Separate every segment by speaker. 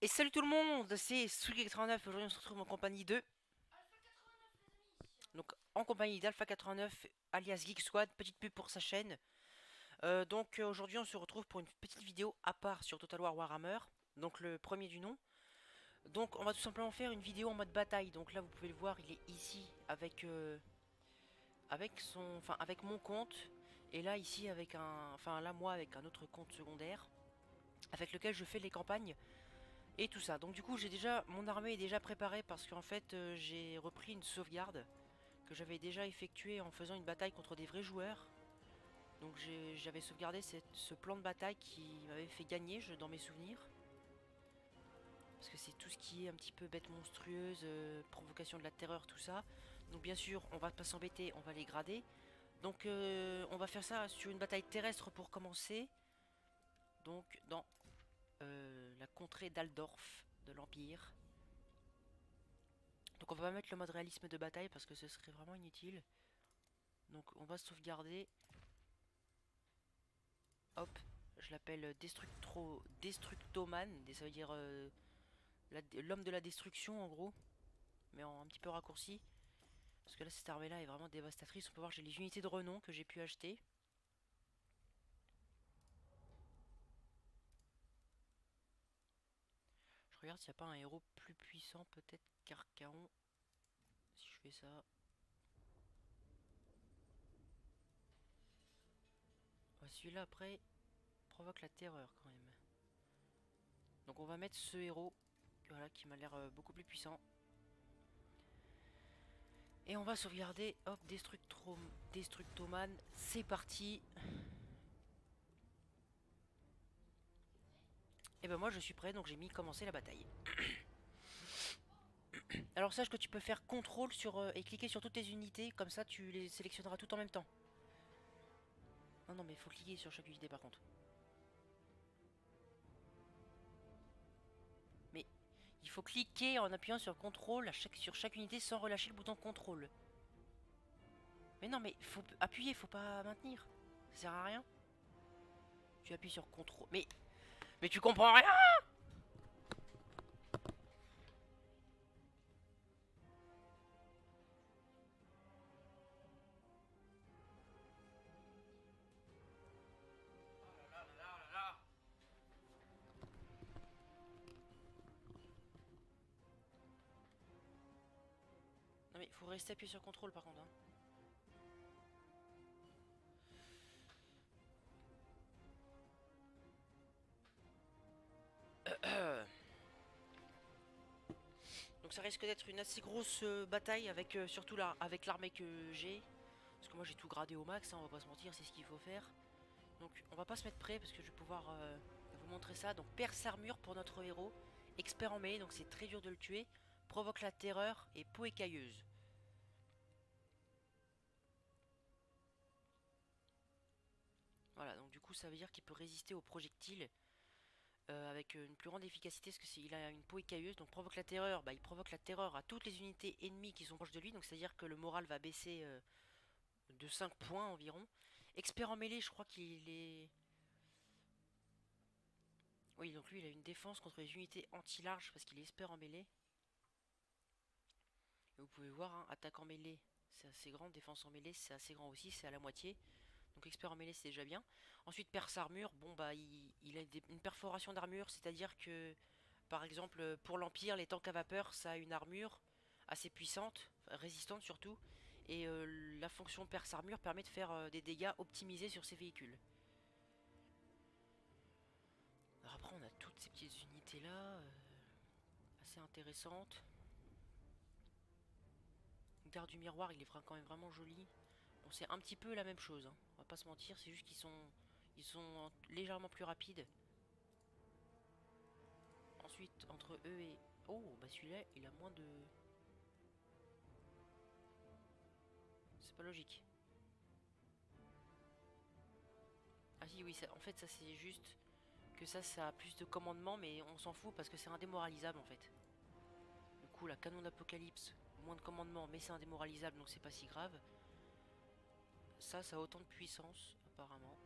Speaker 1: Et salut tout le monde, c'est Sugi89. Aujourd'hui on se retrouve en compagnie de... Donc en compagnie d'Alpha 89 alias Geek Squad, petite pub pour sa chaîne. Aujourd'hui on se retrouve pour une petite vidéo à part sur Total War Warhammer. Donc le premier du nom. Donc on va tout simplement faire une vidéo en mode bataille. Donc là vous pouvez le voir, il est ici avec mon compte. Et là ici avec là moi avec un autre compte secondaire. Avec lequel je fais les campagnes. Et tout ça. Donc du coup mon armée est déjà préparée parce qu'en fait j'ai repris une sauvegarde que j'avais déjà effectuée en faisant une bataille contre des vrais joueurs. Donc j'avais sauvegardé ce plan de bataille qui m'avait fait gagner dans mes souvenirs. Parce que c'est tout ce qui est un petit peu bête monstrueuse, provocation de la terreur, tout ça. Donc bien sûr on va pas s'embêter, on va les grader. Donc on va faire ça sur une bataille terrestre pour commencer. Donc dans la contrée d'Aldorf de l'Empire. Donc on va pas mettre le mode réalisme de bataille parce que ce serait vraiment inutile. Donc on va sauvegarder. Hop, je l'appelle Destructoman. Ça veut dire l'homme de la destruction en gros. Mais en un petit peu raccourci. Parce que là cette armée là est vraiment dévastatrice. On peut voir j'ai les unités de renom que j'ai pu acheter. Je regarde s'il n'y a pas un héros plus puissant peut-être qu'Archaon. Si je fais ça. Ouais, celui-là après provoque la terreur quand même. Donc on va mettre ce héros. Voilà, qui m'a l'air beaucoup plus puissant. Et on va sauvegarder. Hop, Destructoman. C'est parti. Et ben moi je suis prêt, donc j'ai mis commencer la bataille. Alors sache que tu peux faire CTRL et cliquer sur toutes tes unités, comme ça tu les sélectionneras tout en même temps. Non non mais il faut cliquer sur chaque unité par contre. Mais il faut cliquer en appuyant sur CTRL sur chaque unité sans relâcher le bouton CTRL. Mais non mais faut appuyer, faut pas maintenir. Ça sert à rien. Tu appuies sur CTRL. Mais tu comprends rien. Non mais il faut rester appuyé sur CTRL par contre. Hein. Donc ça risque d'être une assez grosse bataille avec surtout là avec l'armée que j'ai. Parce que moi j'ai tout gradé au max, hein, on va pas se mentir, c'est ce qu'il faut faire. Donc on va pas se mettre prêt parce que je vais pouvoir vous montrer ça. Donc perce armure pour notre héros. Expert en mêlée, donc c'est très dur de le tuer. Provoque la terreur et peau écailleuse. Voilà, donc du coup ça veut dire qu'il peut résister aux projectiles avec une plus grande efficacité parce que s'il a une peau écailleuse, donc provoque la terreur, bah, il provoque la terreur à toutes les unités ennemies qui sont proches de lui, donc c'est à dire que le moral va baisser de 5 points environ. Expert en mêlée, je crois qu'il est... Oui, donc lui il a une défense contre les unités anti-large parce qu'il est expert en mêlée. Et vous pouvez voir, hein, attaque en mêlée c'est assez grand, défense en mêlée c'est assez grand aussi, c'est à la moitié. Donc expert en mêlée c'est déjà bien. Ensuite perce armure, bon bah il a une perforation d'armure, c'est-à-dire que par exemple pour l'Empire, les tanks à vapeur ça a une armure assez puissante, enfin, résistante surtout. Et la fonction perce armure permet de faire des dégâts optimisés sur ces véhicules. Alors après on a toutes ces petites unités là, assez intéressantes. Garde du miroir il est quand même vraiment joli. Bon c'est un petit peu la même chose, hein. On va pas se mentir, c'est juste qu'ils sont légèrement plus rapides. Ensuite entre eux et... Oh bah celui-là il a moins de... C'est pas logique. Ah si oui, en fait ça c'est juste que ça a plus de commandement mais on s'en fout parce que c'est indémoralisable en fait. Du coup la canon d'apocalypse, moins de commandement mais c'est indémoralisable donc c'est pas si grave. Ça a autant de puissance apparemment.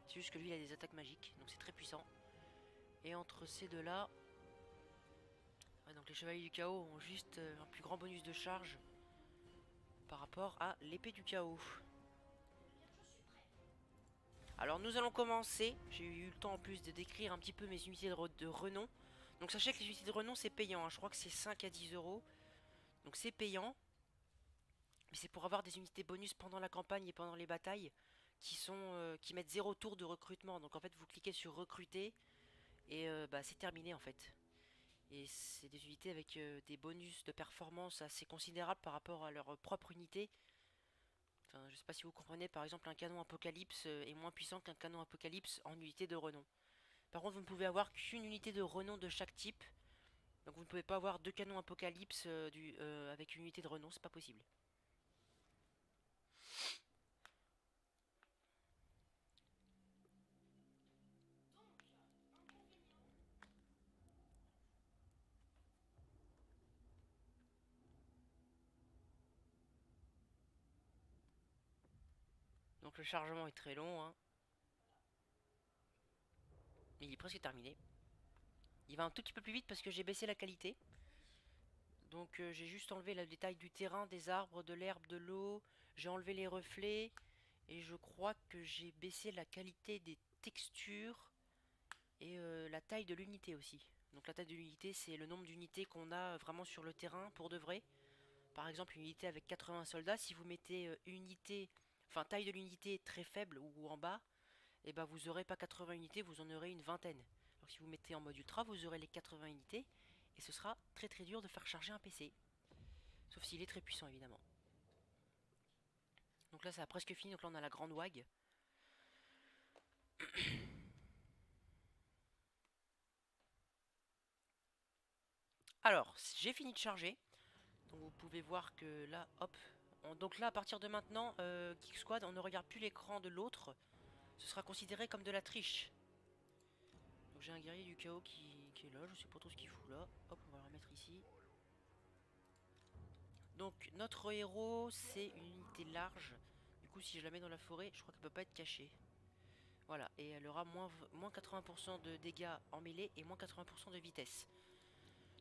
Speaker 1: C'est juste que lui il a des attaques magiques donc c'est très puissant. Et entre ces deux-là, ouais, donc les chevaliers du chaos ont juste un plus grand bonus de charge par rapport à l'épée du chaos. Alors nous allons commencer. J'ai eu le temps en plus de décrire un petit peu mes unités de renom. Donc sachez que les unités de renom c'est payant, hein. Je crois que c'est 5 à 10 euros. Donc c'est payant. Mais c'est pour avoir des unités bonus pendant la campagne et pendant les batailles qui mettent 0 tour de recrutement. Donc en fait vous cliquez sur recruter et bah, c'est terminé en fait. Et c'est des unités avec des bonus de performance assez considérables par rapport à leur propre unité. Enfin, je sais pas si vous comprenez, par exemple un canon apocalypse est moins puissant qu'un canon apocalypse en unité de renom. Par contre vous ne pouvez avoir qu'une unité de renom de chaque type. Donc vous ne pouvez pas avoir deux canons apocalypse avec une unité de renom, c'est pas possible. Donc le chargement est très long, hein. Mais il est presque terminé. Il va un tout petit peu plus vite parce que j'ai baissé la qualité. Donc j'ai juste enlevé le détail du terrain, des arbres, de l'herbe, de l'eau. J'ai enlevé les reflets. Et je crois que j'ai baissé la qualité des textures et la taille de l'unité aussi. Donc la taille de l'unité, c'est le nombre d'unités qu'on a vraiment sur le terrain pour de vrai. Par exemple, une unité avec 80 soldats, si vous mettez unité, enfin taille de l'unité très faible ou en bas, et ben vous aurez pas 80 unités, vous en aurez une vingtaine. Alors si vous mettez en mode ultra, vous aurez les 80 unités et ce sera très très dur de faire charger un PC. Sauf s'il est très puissant évidemment. Donc là ça a presque fini, donc là on a la grande WAG. Alors, j'ai fini de charger. Donc vous pouvez voir que là, hop. Donc là, à partir de maintenant, Geek Squad, on ne regarde plus l'écran de l'autre. Ce sera considéré comme de la triche. Donc j'ai un guerrier du chaos qui est là, je sais pas trop ce qu'il fout là. Hop, on va le remettre ici. Donc notre héros, c'est une unité large. Du coup, si je la mets dans la forêt, je crois qu'elle peut pas être cachée. Voilà, et elle aura moins 80% de dégâts en mêlée et moins 80% de vitesse.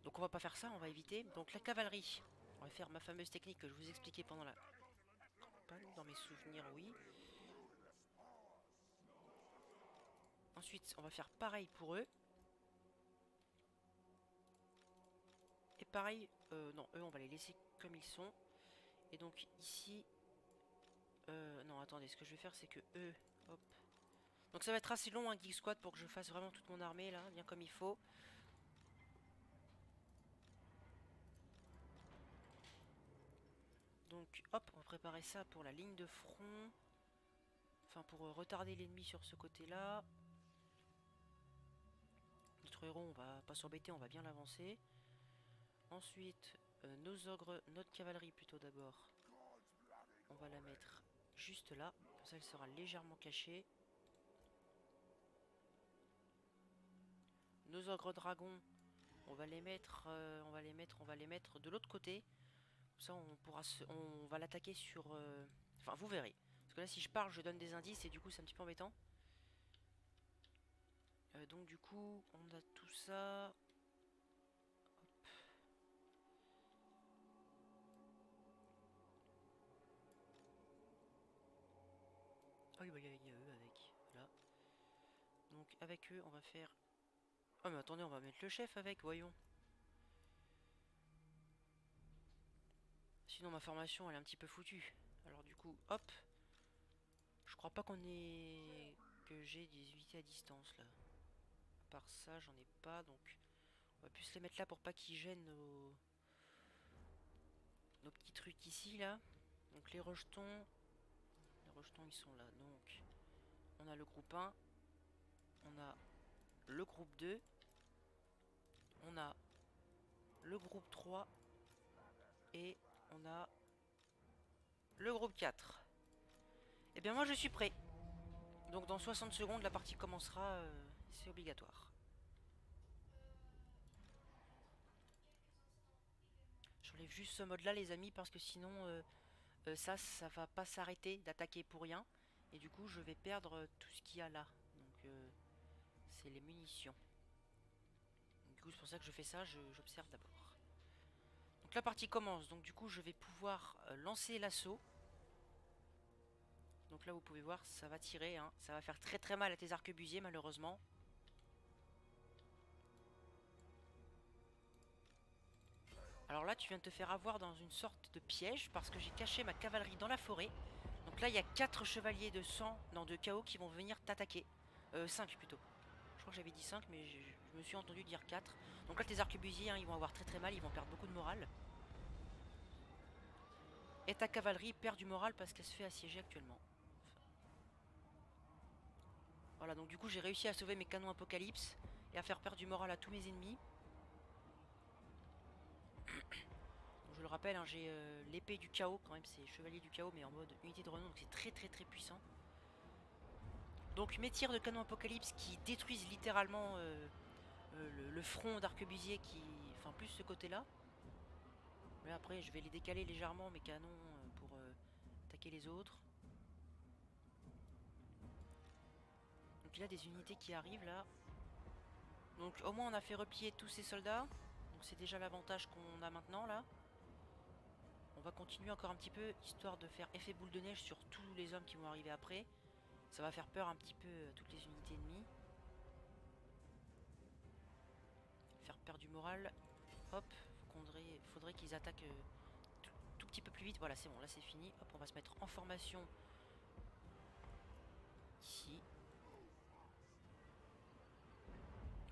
Speaker 1: Donc on va pas faire ça, on va éviter. Donc la cavalerie, on va faire ma fameuse technique que je vous expliquais pendant la campagne, dans mes souvenirs, oui. Ensuite, on va faire pareil pour eux. Et pareil, non, eux, on va les laisser comme ils sont. Et donc ici, non, attendez, ce que je vais faire, c'est que eux, hop. Donc ça va être assez long, un Geek Squad, pour que je fasse vraiment toute mon armée, là, bien comme il faut. Donc, hop, on va préparer ça pour la ligne de front. Enfin, pour retarder l'ennemi sur ce côté-là. Notre héros, on va pas s'embêter, on va bien l'avancer. Ensuite, nos ogres, notre cavalerie plutôt d'abord. On va la mettre juste là. Comme ça, elle sera légèrement cachée. Nos ogres dragons, on va les mettre, on va les mettre de l'autre côté. Comme ça, on va l'attaquer sur. Enfin, vous verrez. Parce que là, si je parle, je donne des indices et du coup, c'est un petit peu embêtant. Donc du coup, on a tout ça. Ah oui, bah il y a eux avec. Voilà. Donc avec eux, on va faire. Oh mais attendez, on va mettre le chef avec, voyons. Sinon ma formation elle est un petit peu foutue. Alors du coup, hop. Je crois pas qu'on ait... que j'ai des unités à distance là. À part ça, j'en ai pas, donc on va plus les mettre là pour pas qu'ils gênent nos petits trucs ici là. Donc les rejetons. Les rejetons ils sont là. Donc on a le groupe 1. On a le groupe 2. On a le groupe 3. Et on a le groupe 4. Et bien moi je suis prêt. Donc dans 60 secondes la partie commencera, c'est obligatoire. J'enlève juste ce mode là les amis parce que sinon ça va pas s'arrêter d'attaquer pour rien. Et du coup je vais perdre tout ce qu'il y a là. Donc c'est les munitions. coup c'est pour ça que je fais ça, j'observe d'abord. Donc la partie commence, donc du coup je vais pouvoir lancer l'assaut. Donc là vous pouvez voir, ça va tirer, hein. Ça va faire très très mal à tes arquebusiers malheureusement. Alors là tu viens de te faire avoir dans une sorte de piège parce que j'ai caché ma cavalerie dans la forêt. Donc là il y a 4 chevaliers de sang, non de chaos qui vont venir t'attaquer. 5 plutôt. Je crois que j'avais dit 5 mais je me suis entendu dire 4. Donc là tes arquebusiers hein, ils vont avoir très très mal, ils vont perdre beaucoup de morale. Et ta cavalerie perd du moral parce qu'elle se fait assiéger actuellement. Voilà, donc du coup j'ai réussi à sauver mes canons apocalypse et à faire perdre du moral à tous mes ennemis. Donc, je le rappelle, hein, j'ai l'épée du chaos quand même, c'est chevalier du chaos mais en mode unité de renom, donc c'est très très très puissant. Donc mes tirs de canon apocalypse qui détruisent littéralement le front d'arquebusier qui... Enfin plus ce côté là. Mais après je vais les décaler légèrement mes canons pour attaquer les autres. Donc il y a des unités qui arrivent là. Donc au moins on a fait replier tous ces soldats. Donc c'est déjà l'avantage qu'on a maintenant là. On va continuer encore un petit peu histoire de faire effet boule de neige sur tous les hommes qui vont arriver après. Ça va faire peur un petit peu à toutes les unités ennemies. Faire perdre du moral. Hop, faudrait qu'ils attaquent tout petit peu plus vite. Voilà, c'est bon, là c'est fini. Hop, on va se mettre en formation ici.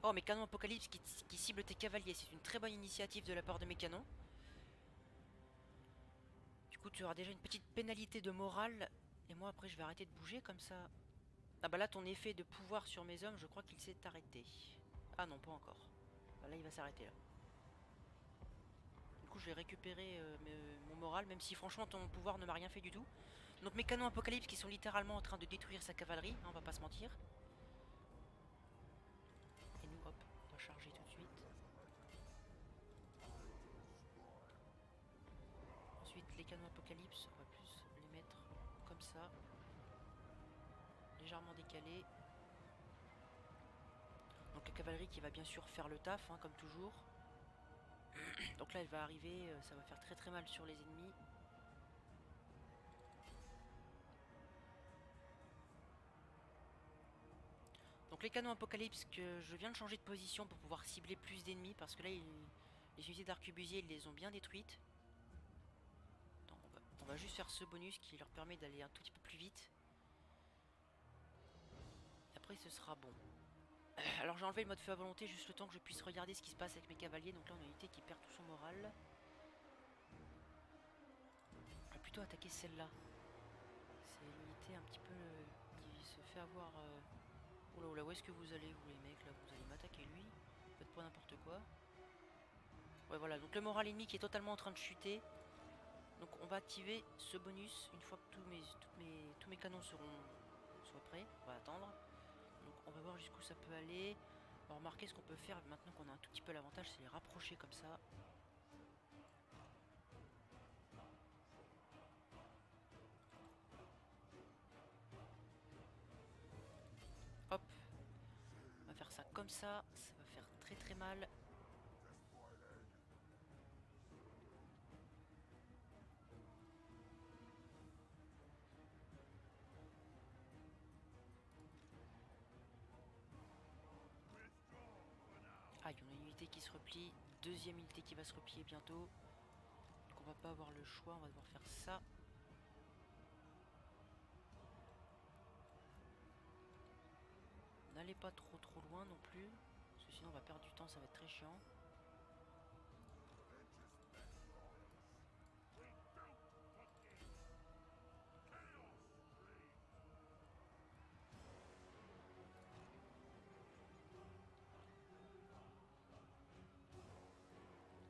Speaker 1: Oh, mes canons apocalypse qui ciblent tes cavaliers. C'est une très bonne initiative de la part de mes canons. Du coup, tu auras déjà une petite pénalité de morale. Et moi, après, je vais arrêter de bouger comme ça. Ah bah là, ton effet de pouvoir sur mes hommes, je crois qu'il s'est arrêté. Ah non, pas encore. Bah là, il va s'arrêter là. Du coup, je vais récupérer mon moral, même si franchement, ton pouvoir ne m'a rien fait du tout. Donc mes canons apocalypse qui sont littéralement en train de détruire sa cavalerie, hein, on va pas se mentir. Et nous, hop, on va charger tout de suite. Ensuite, les canons apocalypse, on va plus les mettre comme ça. Légèrement décalés. Donc la cavalerie qui va bien sûr faire le taf, hein, comme toujours. Donc là, elle va arriver, ça va faire très très mal sur les ennemis. Donc les canons apocalypse que je viens de changer de position pour pouvoir cibler plus d'ennemis parce que là les unités d'arquebusier ils les ont bien détruites. Attends, on va juste faire ce bonus qui leur permet d'aller un tout petit peu plus vite. Et après ce sera bon. Alors j'ai enlevé le mode feu à volonté juste le temps que je puisse regarder ce qui se passe avec mes cavaliers. Donc là on a une unité qui perd tout son moral. On va plutôt attaquer celle-là. C'est l'unité un petit peu qui se fait avoir... Oula oula, où est-ce que vous allez vous les mecs là? Vous allez m'attaquer lui? Faites pas n'importe quoi. Ouais voilà, donc le moral ennemi qui est totalement en train de chuter. Donc on va activer ce bonus une fois que tous mes canons soient prêts. On va attendre. Donc on va voir jusqu'où ça peut aller. On va remarquer ce qu'on peut faire maintenant qu'on a un tout petit peu l'avantage, c'est les rapprocher comme ça. Hop. On va faire ça comme ça. Ça va faire très très mal. Ah, il y en a une unité qui se replie. Deuxième unité qui va se replier bientôt. Donc on va pas avoir le choix, on va devoir faire ça. N'allez pas trop loin non plus. Parce que sinon on va perdre du temps, ça va être très chiant.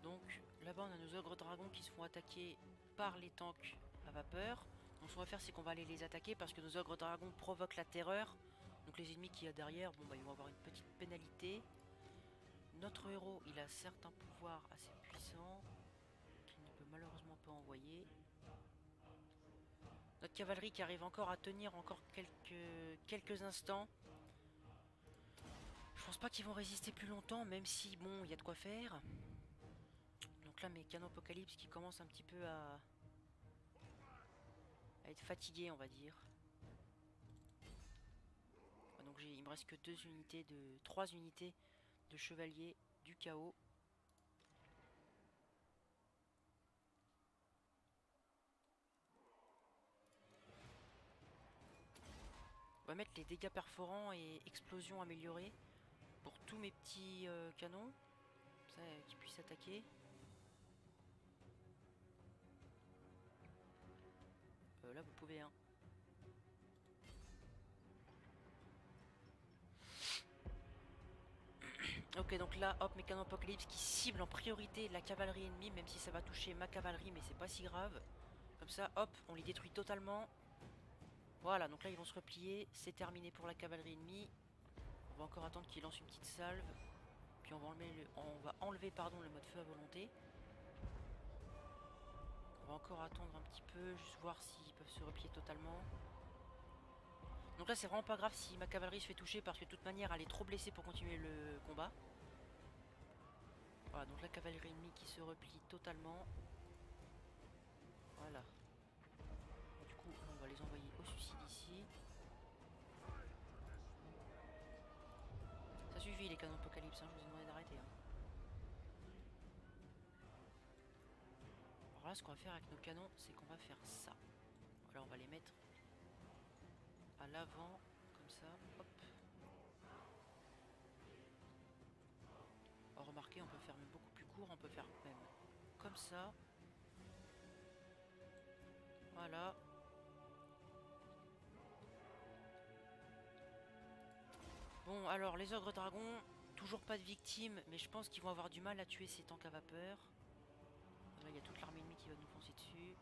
Speaker 1: Donc là-bas on a nos ogres dragons qui se font attaquer par les tanks à vapeur. Donc ce qu'on va faire c'est qu'on va aller les attaquer parce que nos ogres dragons provoquent la terreur. Donc les ennemis qu'il y a derrière, bon bah ils vont avoir une petite pénalité. Notre héros il a certains pouvoirs assez puissants qu'il ne peut malheureusement pas envoyer. Notre cavalerie qui arrive encore à tenir encore quelques instants. Je pense pas qu'ils vont résister plus longtemps, même si bon, il y a de quoi faire. Donc là, mes canons apocalypse qui commencent un petit peu à être fatigués, on va dire. Donc il me reste que 3 unités de chevaliers du chaos. On va mettre les dégâts perforants et explosions améliorées pour tous mes petits canons, ça qu'ils puissent attaquer. Là vous pouvez hein. Ok, donc là hop, mes canons apocalypse qui ciblent en priorité la cavalerie ennemie, même si ça va toucher ma cavalerie, mais c'est pas si grave. Comme ça hop, on les détruit totalement. Voilà, donc là ils vont se replier, c'est terminé pour la cavalerie ennemie. On va encore attendre qu'ils lancent une petite salve. Puis on va enlever pardon, le mode feu à volonté. On va encore attendre un petit peu, juste voir s'ils peuvent se replier totalement. Donc là c'est vraiment pas grave si ma cavalerie se fait toucher parce que de toute manière elle est trop blessée pour continuer le combat. Voilà, donc la cavalerie ennemie qui se replie totalement. Voilà. Du coup on va les envoyer au suicide ici. Ça suffit les canons apocalypse, hein, je vous ai demandé d'arrêter. Hein. Alors là ce qu'on va faire avec nos canons c'est qu'on va faire ça. Voilà, on va les mettre à l'avant, comme ça, hop. Oh, remarquez, on peut faire même beaucoup plus court, on peut faire même comme ça. Voilà. Bon, alors, les ogres dragons, toujours pas de victimes, mais je pense qu'ils vont avoir du mal à tuer ces tanks à vapeur. Là, il y a toute l'armée ennemie qui va nous foncer dessus.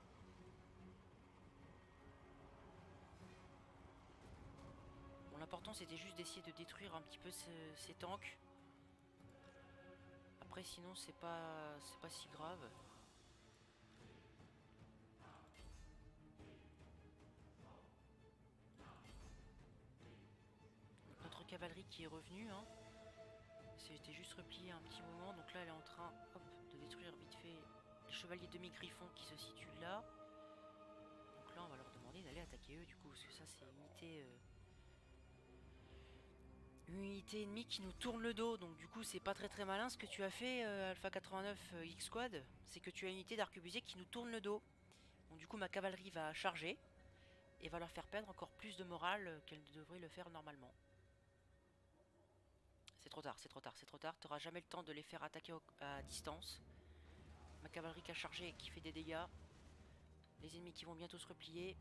Speaker 1: Bon, l'important, c'était juste d'essayer de détruire un petit peu ces tanks. Après, sinon, c'est pas si grave. Notre cavalerie qui est revenue, hein. C'était juste replié un petit moment, donc là elle est en train hop, de détruire vite fait les chevaliers demi-griffons qui se situent là. Donc là on va leur demander d'aller attaquer eux du coup, parce que ça c'est une unité ennemie qui nous tourne le dos, donc du coup c'est pas très malin ce que tu as fait Alpha 89 X Squad, c'est que tu as une unité d'arquebusier qui nous tourne le dos. Donc du coup ma cavalerie va charger et va leur faire perdre encore plus de morale qu'elle ne devrait le faire normalement. C'est trop tard, c'est trop tard, c'est trop tard. T'auras jamais le temps de les faire attaquer à distance. Ma cavalerie qui a chargé et qui fait des dégâts. Les ennemis qui vont bientôt se replier.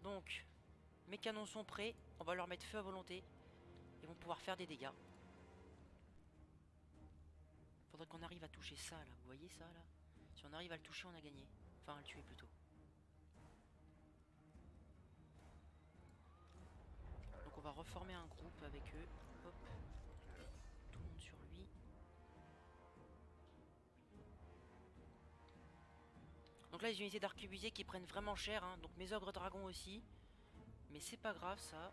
Speaker 1: Donc, mes canons sont prêts. On va leur mettre feu à volonté. Ils vont pouvoir faire des dégâts. Faudrait qu'on arrive à toucher ça là. Vous voyez ça là? Si on arrive à le toucher, on a gagné. Enfin, à le tuer plutôt. Donc on va reformer un groupe avec eux. Hop. Tout le monde sur lui. Donc là les unités d'arquebusier qui prennent vraiment cher, hein. Donc mes ogres dragons aussi. Mais c'est pas grave ça.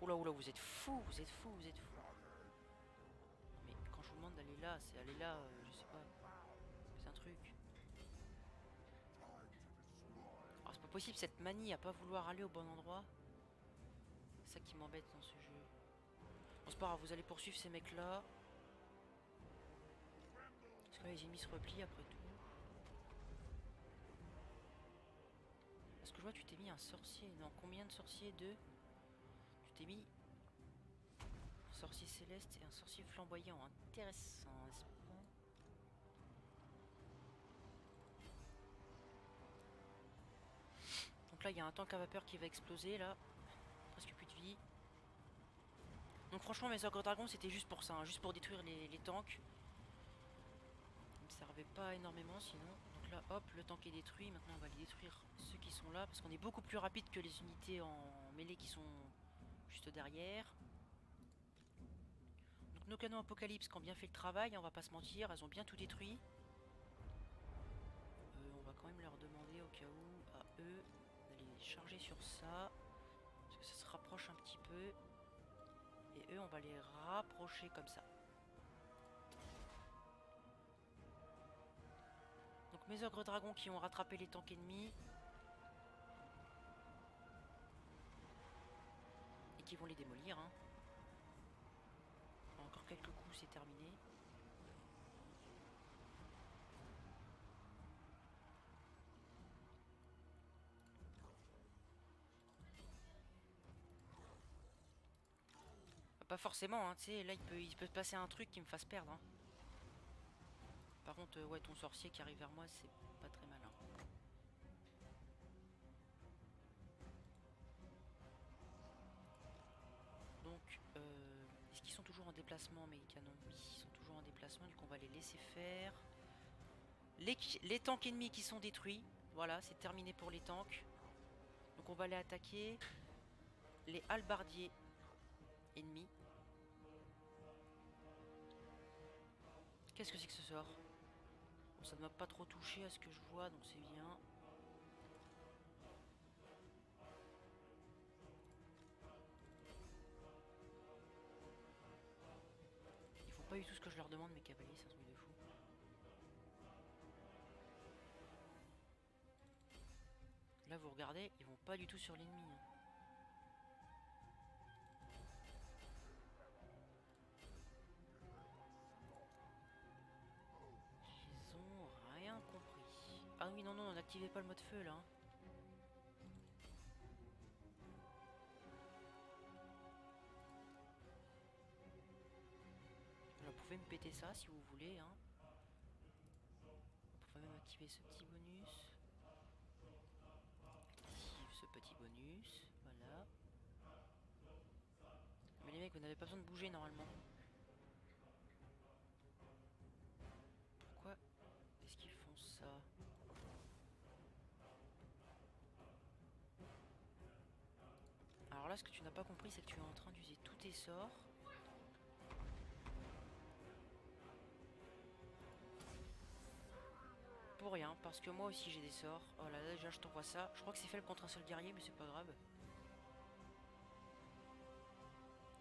Speaker 1: Oula oula, vous êtes fous, vous êtes fous, vous êtes fous. Mais quand je vous demande d'aller là, c'est aller là, je sais pas. C'est un truc. Alors c'est pas possible cette manie à pas vouloir aller au bon endroit. C'est ça qui m'embête dans ce jeu. Bon c'est pas grave, vous allez poursuivre ces mecs là. Parce que là les ennemis se replient après tout. Est-ce que je vois tu t'es mis un sorcier? Non, combien de sorciers? Deux. Tu t'es mis un sorcier céleste et un sorcier flamboyant. Intéressant, n'est-ce pas? Donc là il y a un tank à vapeur qui va exploser là. Presque plus de vie. Donc franchement mes ogres dragons c'était juste pour ça, hein, juste pour détruire les tanks. Ils me servaient pas énormément sinon. Donc là hop, le tank est détruit. Maintenant on va les détruire ceux qui sont là. Parce qu'on est beaucoup plus rapide que les unités en mêlée qui sont juste derrière. Donc nos canons apocalypse qui ont bien fait le travail, hein, on va pas se mentir, elles ont bien tout détruit. leur demander au cas où à eux d'aller charger sur ça. Parce que ça se rapproche un petit peu. Et eux, on va les rapprocher comme ça. Donc mes ogres dragons qui ont rattrapé les tanks ennemis. Et qui vont les démolir. Hein. Encore quelques coups, c'est terminé. Pas forcément, hein, tu sais, là il peut se passer un truc qui me fasse perdre. Hein. Par contre, ouais, ton sorcier qui arrive vers moi, c'est pas très malin. Donc, est-ce qu'ils sont toujours en déplacement, mes canons? Oui, ils sont toujours en déplacement, du coup on va les laisser faire. Les tanks ennemis qui sont détruits. Voilà, c'est terminé pour les tanks. Donc on va aller attaquer les halbardiers ennemis. Qu'est-ce que c'est que ce sort? Bon, ça ne m'a pas trop touché à ce que je vois, donc c'est bien. Ils font pas du tout ce que je leur demande, mes cavaliers, c'est un truc de fou. Là, vous regardez, ils vont pas du tout sur l'ennemi. Hein. Ils ont rien compris. Ah oui, non, non, n'activez pas le mode feu, là. Hein. Vous pouvez me péter ça si vous voulez. Hein. Vous pouvez même activer ce petit bonus. Active ce petit bonus. Voilà. Mais les mecs, vous n'avez pas besoin de bouger normalement. Pourquoi est-ce qu'ils font ça? Alors là, ce que tu n'as pas compris, c'est que tu es en train d'user tous tes sorts. Pour rien, parce que moi aussi j'ai des sorts. Oh là là, déjà je t'envoie ça. Je crois que c'est faible contre un seul guerrier, mais c'est pas grave.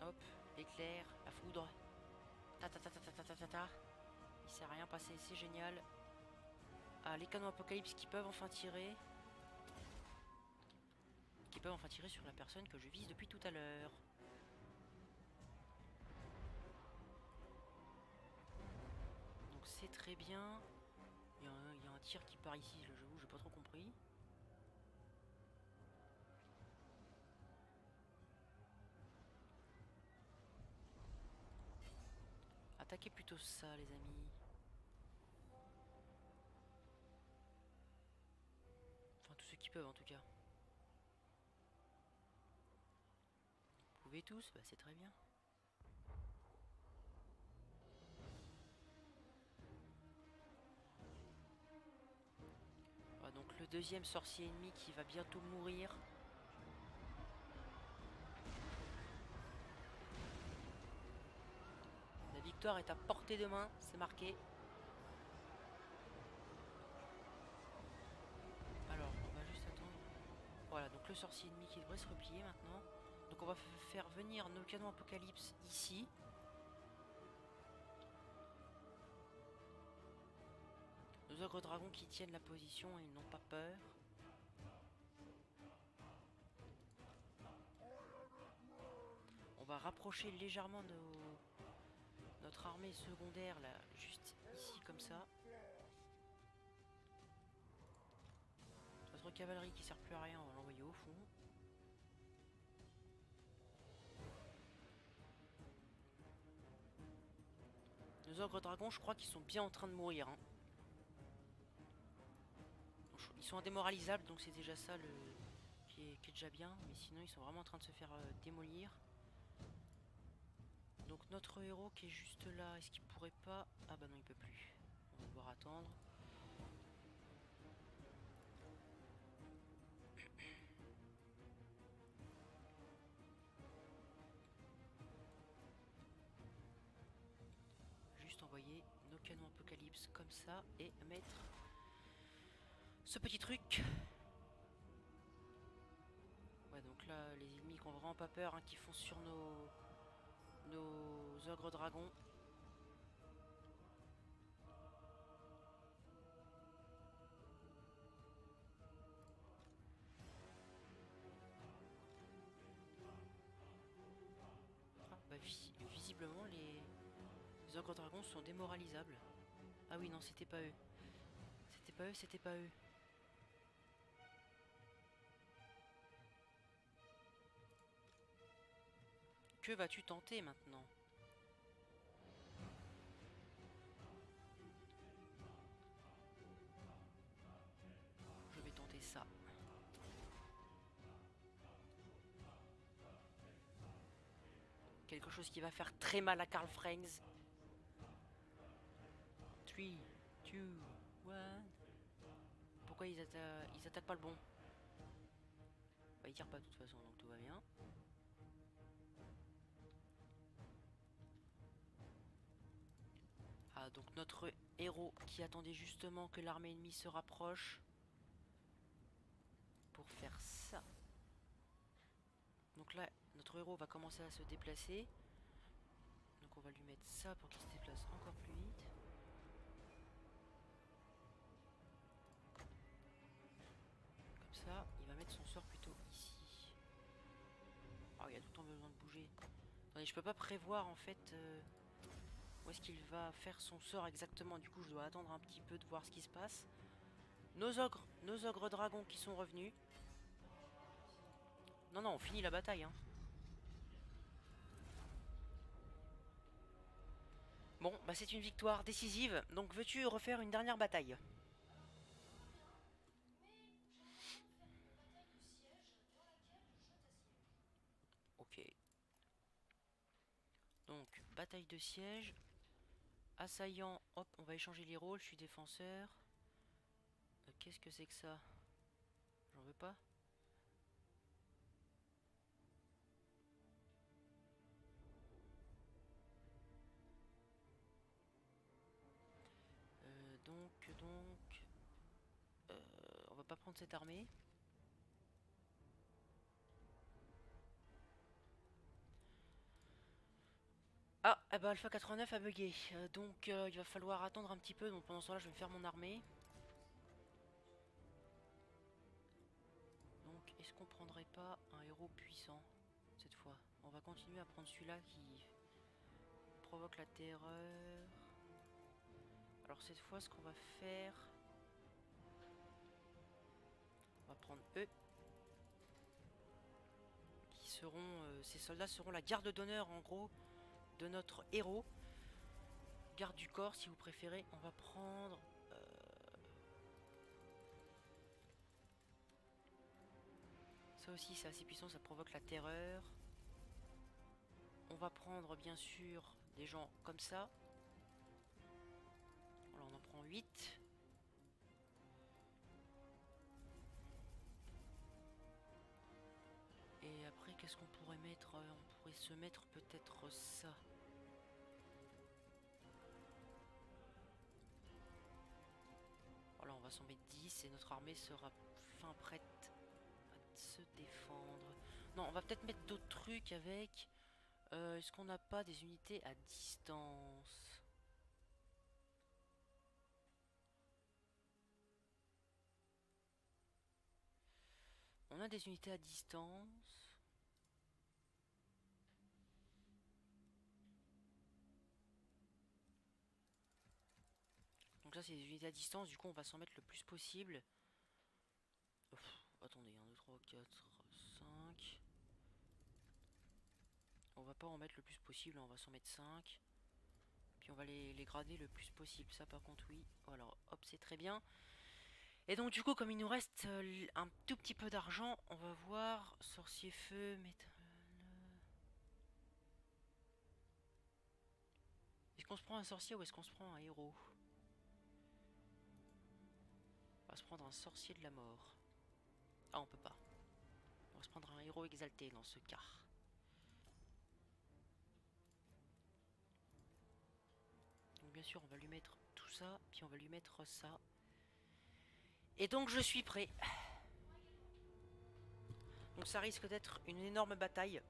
Speaker 1: Hop, l'éclair, la foudre. Ta ta ta ta ta ta ta ta ta. Il s'est rien passé, c'est génial. Ah, les canons apocalypse qui peuvent enfin tirer. Qui peuvent enfin tirer sur la personne que je vise depuis tout à l'heure. Donc c'est très bien. Il y a un tir qui part ici, j'avoue, j'ai pas trop compris. Attaquez plutôt ça, les amis. Enfin, tous ceux qui peuvent en tout cas. Vous pouvez tous, bah c'est très bien. Ah, donc le deuxième sorcier ennemi qui va bientôt mourir. La victoire est à portée de main, c'est marqué. Alors, on va juste attendre. Voilà, donc le sorcier ennemi qui devrait se replier maintenant. Donc on va faire venir nos canons apocalypse ici. Nos ogres dragons qui tiennent la position et ils n'ont pas peur. On va rapprocher légèrement notre armée secondaire là, juste ici comme ça. Notre cavalerie qui sert plus à rien, on va l'envoyer au fond. Nos ogres dragons, je crois qu'ils sont bien en train de mourir. Hein. Ils sont indémoralisables, donc c'est déjà ça qui est déjà bien. Mais sinon, ils sont vraiment en train de se faire démolir. Donc notre héros qui est juste là, est-ce qu'il pourrait pas... Ah bah non, il peut plus. On va devoir attendre. Juste envoyer nos canons apocalypse comme ça et mettre ce petit truc. Ouais, donc là, les ennemis qui ont vraiment pas peur, hein, qui foncent sur nos ogres dragons. Ah, bah, visiblement, les ogres dragons sont démoralisables. Ah oui, non, c'était pas eux. C'était pas eux, c'était pas eux. Que vas-tu tenter maintenant? Je vais tenter ça. Quelque chose qui va faire très mal à Karl Franks. 3, 2, 1. Pourquoi ils attaquent pas le bon? Bah, ils tirent pas de toute façon, donc tout va bien. Ah, donc notre héros qui attendait justement que l'armée ennemie se rapproche pour faire ça. Donc là, notre héros va commencer à se déplacer. Donc on va lui mettre ça pour qu'il se déplace encore plus vite. Comme ça, il va mettre son sort plutôt ici. Oh, il y a tout le temps besoin de bouger. Attendez, je peux pas prévoir en fait où est-ce qu'il va faire son sort exactement. Du coup, je dois attendre un petit peu de voir ce qui se passe. Nos ogres dragons qui sont revenus. Non, non, on finit la bataille, hein. Bon, bah c'est une victoire décisive. Donc veux-tu refaire une dernière bataille? Ok. Donc, bataille de siège. Assaillant, hop, on va échanger les rôles. Je suis défenseur. Qu'est-ce que c'est que ça? J'en veux pas. Donc, on va pas prendre cette armée. Ah, eh ben Alpha 89 a bugué. Donc, il va falloir attendre un petit peu. Donc, pendant ce temps-là, je vais me faire mon armée. Donc, est-ce qu'on prendrait pas un héros puissant cette fois? On va continuer à prendre celui-là qui provoque la terreur. Alors, cette fois, ce qu'on va faire... On va prendre eux. Ces soldats seront la garde d'honneur, en gros, de notre héros. Garde du corps, si vous préférez. On va prendre... ça aussi, c'est assez puissant, ça provoque la terreur. On va prendre, bien sûr, des gens comme ça. Voilà, on en prend 8. Et après, qu'est-ce qu'on pourrait mettre? On pourrait se mettre peut-être ça. Voilà, on va s'en mettre 10 et notre armée sera fin prête à se défendre. Non, on va peut-être mettre d'autres trucs avec. Est-ce qu'on n'a pas des unités à distance? On a des unités à distance. Donc ça c'est des unités à distance, du coup on va s'en mettre le plus possible. Attendez, 1, 2, 3, 4, 5. On va pas en mettre le plus possible, on va s'en mettre 5. Puis on va les grader le plus possible, ça par contre oui. Voilà, hop c'est très bien. Et donc du coup comme il nous reste un tout petit peu d'argent, on va voir sorcier feu, est-ce qu'on se prend un sorcier ou est-ce qu'on se prend un héros? On va se prendre un sorcier de la mort. Ah on peut pas. On va se prendre un héros exalté dans ce cas. Donc bien sûr on va lui mettre tout ça, puis on va lui mettre ça. Et donc je suis prêt. Donc ça risque d'être une énorme bataille.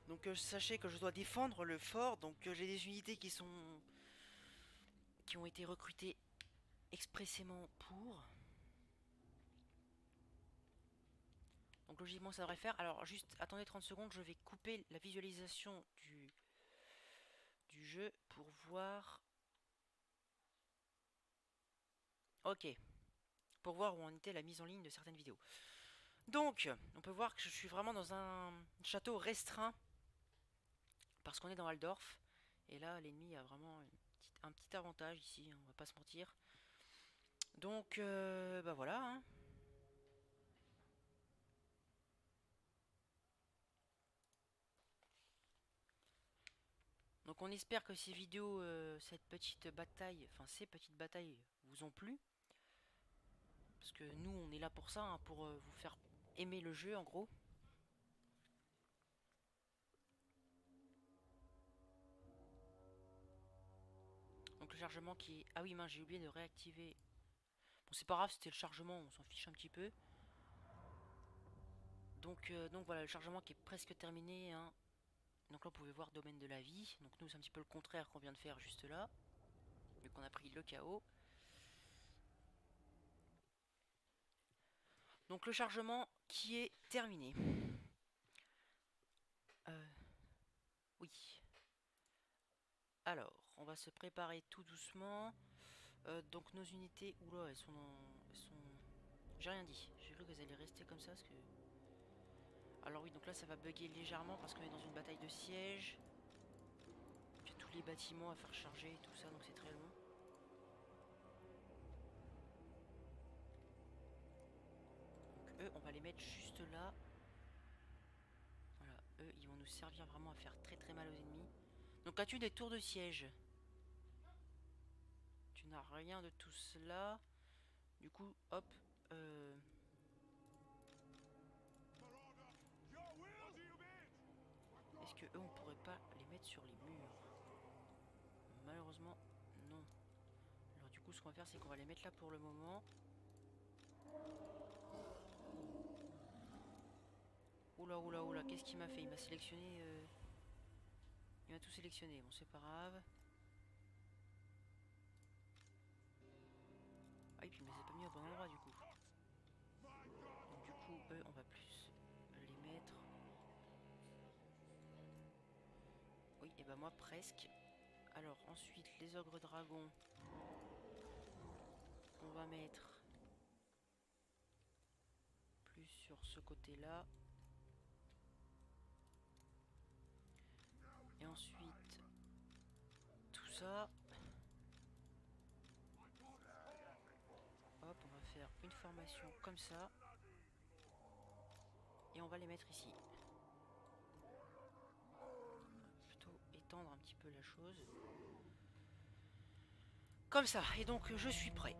Speaker 1: Donc sachez que je dois défendre le fort. Donc j'ai des unités qui ont été recrutées expressément pour. Donc logiquement ça devrait faire. Alors juste attendez 30 secondes, je vais couper la visualisation du jeu pour voir. Ok. Pour voir où en était la mise en ligne de certaines vidéos. Donc, on peut voir que je suis vraiment dans un château restreint. Parce qu'on est dans Waldorf. Et là, l'ennemi a vraiment un petit avantage ici, on va pas se mentir. Donc, bah voilà. Hein. Donc on espère que ces vidéos, cette petite bataille, enfin ces petites batailles vous ont plu. Parce que nous, on est là pour ça, hein, pour vous faire aimer le jeu en gros. Donc le chargement qui est... Ah oui, mince, j'ai oublié de réactiver. Bon, c'est pas grave, c'était le chargement, on s'en fiche un petit peu. Donc voilà, le chargement qui est presque terminé. Hein. Donc là, vous pouvez voir domaine de la vie. Donc nous, c'est un petit peu le contraire qu'on vient de faire juste là. Vu qu'on a pris le chaos. Donc le chargement qui est terminé. Oui. Alors, on va se préparer tout doucement. Donc nos unités... Oula, elles sont dans... Elles sont... J'ai rien dit. J'ai cru qu'elles allaient rester comme ça parce que... Alors oui, donc là, ça va bugger légèrement parce qu'on est dans une bataille de siège. Il y a tous les bâtiments à faire charger et tout ça, donc c'est très long. Donc eux, on va les mettre juste là. Voilà, eux, ils vont nous servir vraiment à faire très très mal aux ennemis. Donc as-tu des tours de siège? Tu n'as rien de tout cela. Du coup, hop. Est-ce que eux, on pourrait pas les mettre sur les murs? Malheureusement, non. Alors du coup, ce qu'on va faire, c'est qu'on va les mettre là pour le moment. Oula, oula, oula, qu'est-ce qu'il m'a fait? Il m'a sélectionné... Il m'a tout sélectionné, bon c'est pas grave. Ah et puis il m'a pas mis au bon endroit du coup. Donc du coup, eux, on va plus les mettre... Oui, et bah moi presque. Alors ensuite, les ogres dragons. On va mettre plus sur ce côté-là. Et ensuite, tout ça. Hop, on va faire une formation comme ça. Et on va les mettre ici. Plutôt étendre un petit peu la chose. Comme ça, et donc je suis prêt.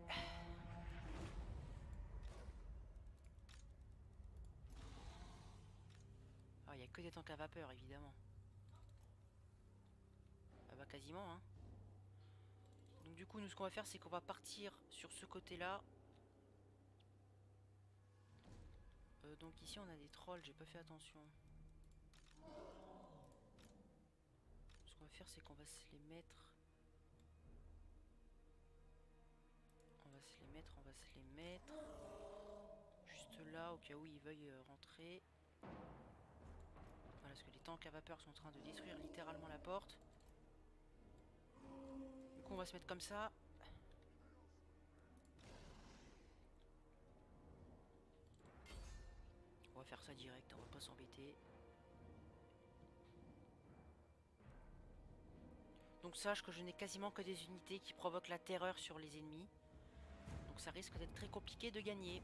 Speaker 1: Ah, il n'y a que des tanks à vapeur, évidemment. Ah bah quasiment, hein. Donc du coup, nous, ce qu'on va faire, c'est qu'on va partir sur ce côté-là. Donc ici, on a des trolls, j'ai pas fait attention. Ce qu'on va faire, c'est qu'on va se les mettre... On va se les mettre, on va se les mettre... Juste là, au cas où ils veuillent rentrer. Voilà, parce que les tanks à vapeur sont en train de détruire littéralement la porte. Du coup, on va se mettre comme ça. On va faire ça direct, on va pas s'embêter. Donc sache que je n'ai quasiment que des unités qui provoquent la terreur sur les ennemis. Donc ça risque d'être très compliqué de gagner.